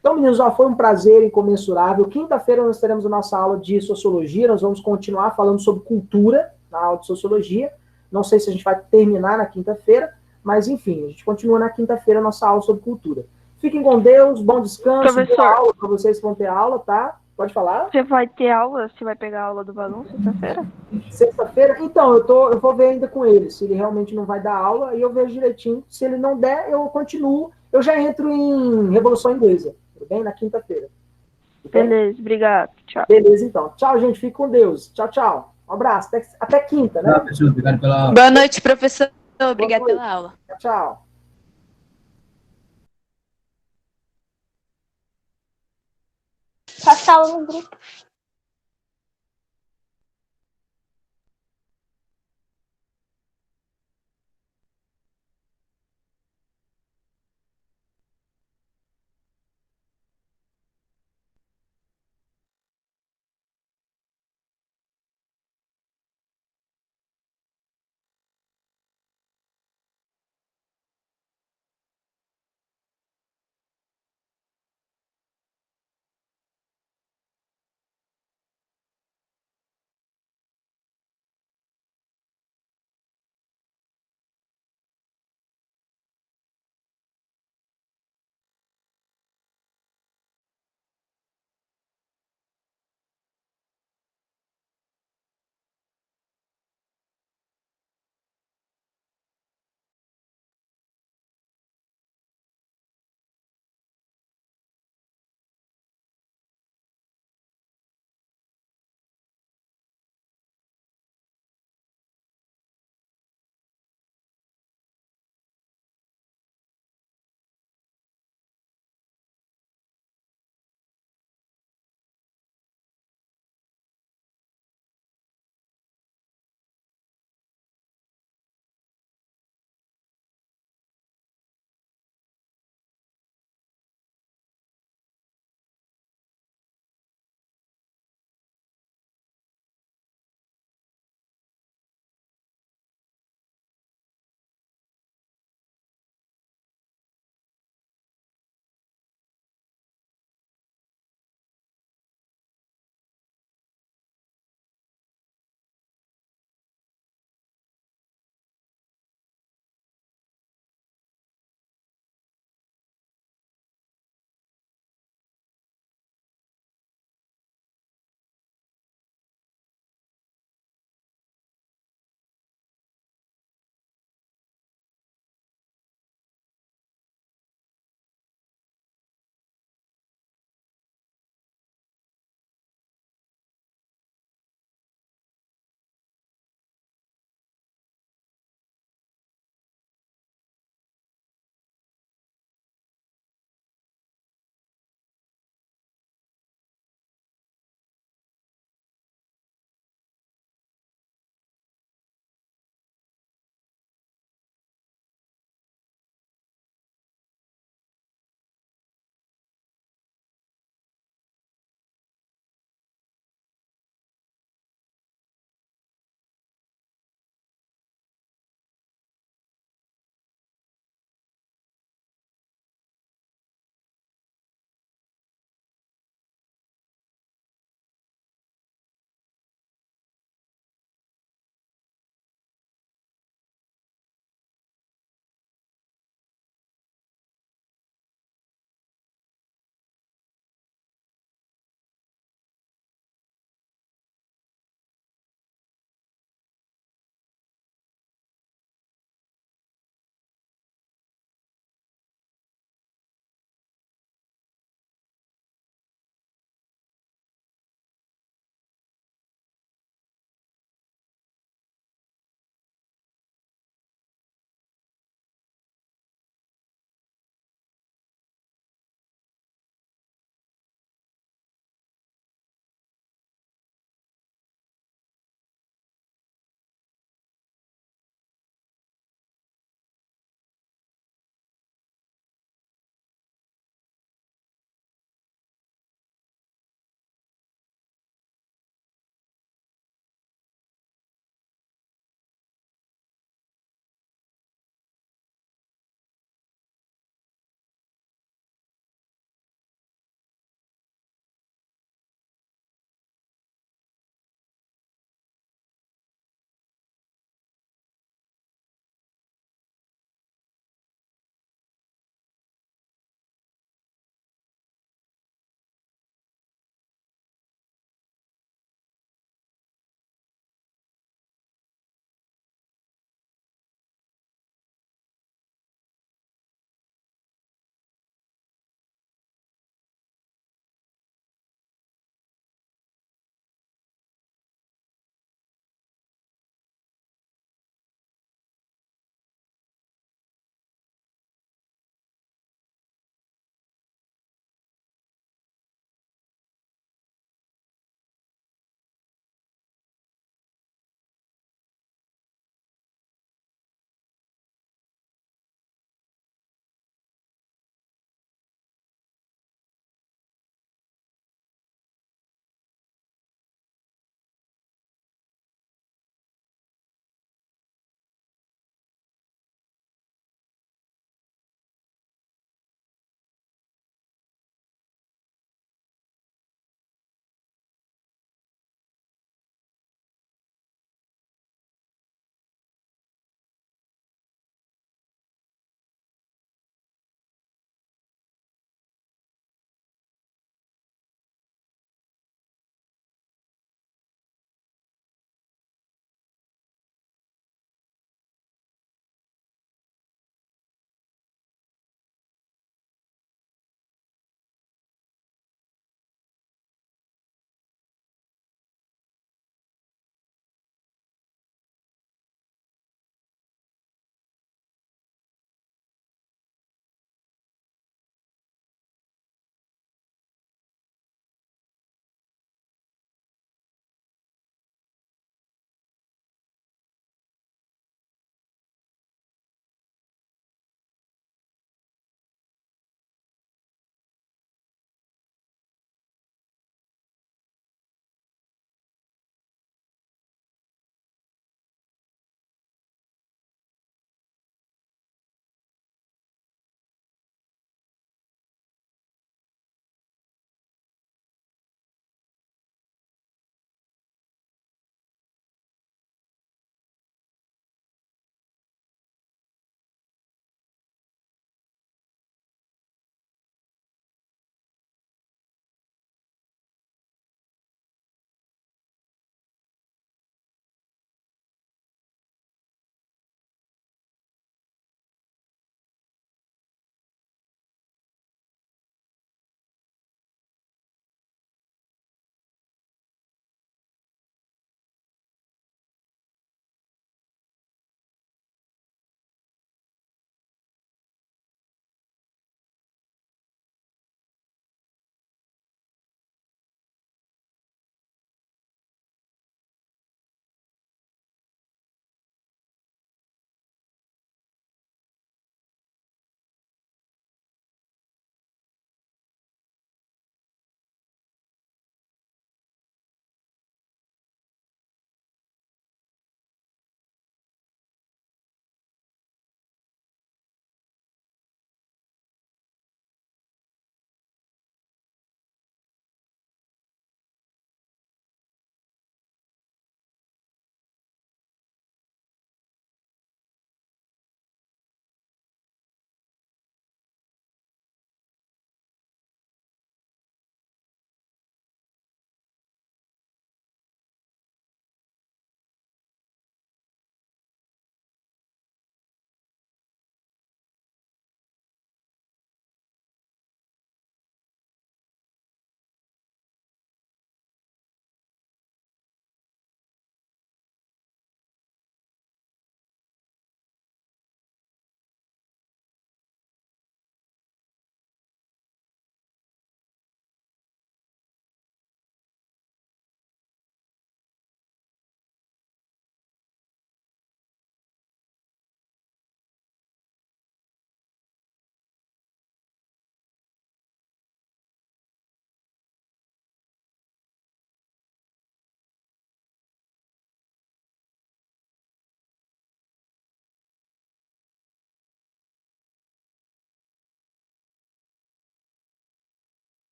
Então, meninos, ó, foi um prazer incomensurável. Quinta-feira nós teremos a nossa aula de Sociologia, nós vamos continuar falando sobre cultura na aula de Sociologia. Não sei se a gente vai terminar na quinta-feira, mas enfim, a gente continua na quinta-feira a nossa aula sobre cultura. Fiquem com Deus, bom descanso, Professor. boa aula para vocês que vão ter aula, tá? Pode falar? Você vai ter aula? Você vai pegar a aula do balão sexta-feira? Sexta-feira? Então, eu vou ver ainda com ele, se ele realmente não vai dar aula, aí eu vejo direitinho. Se ele não der, eu continuo. Eu já entro em Revolução Inglesa, tudo bem? Na quinta-feira. Tudo bem? Beleza, obrigado. Tchau. Beleza, então. Tchau, gente. Fique com Deus. Tchau, tchau. Um abraço. Até quinta, né? Professor, obrigado pela Boa noite, professor. Obrigada Boa noite. pela aula. Tchau, tchau. Passa a aula no grupo.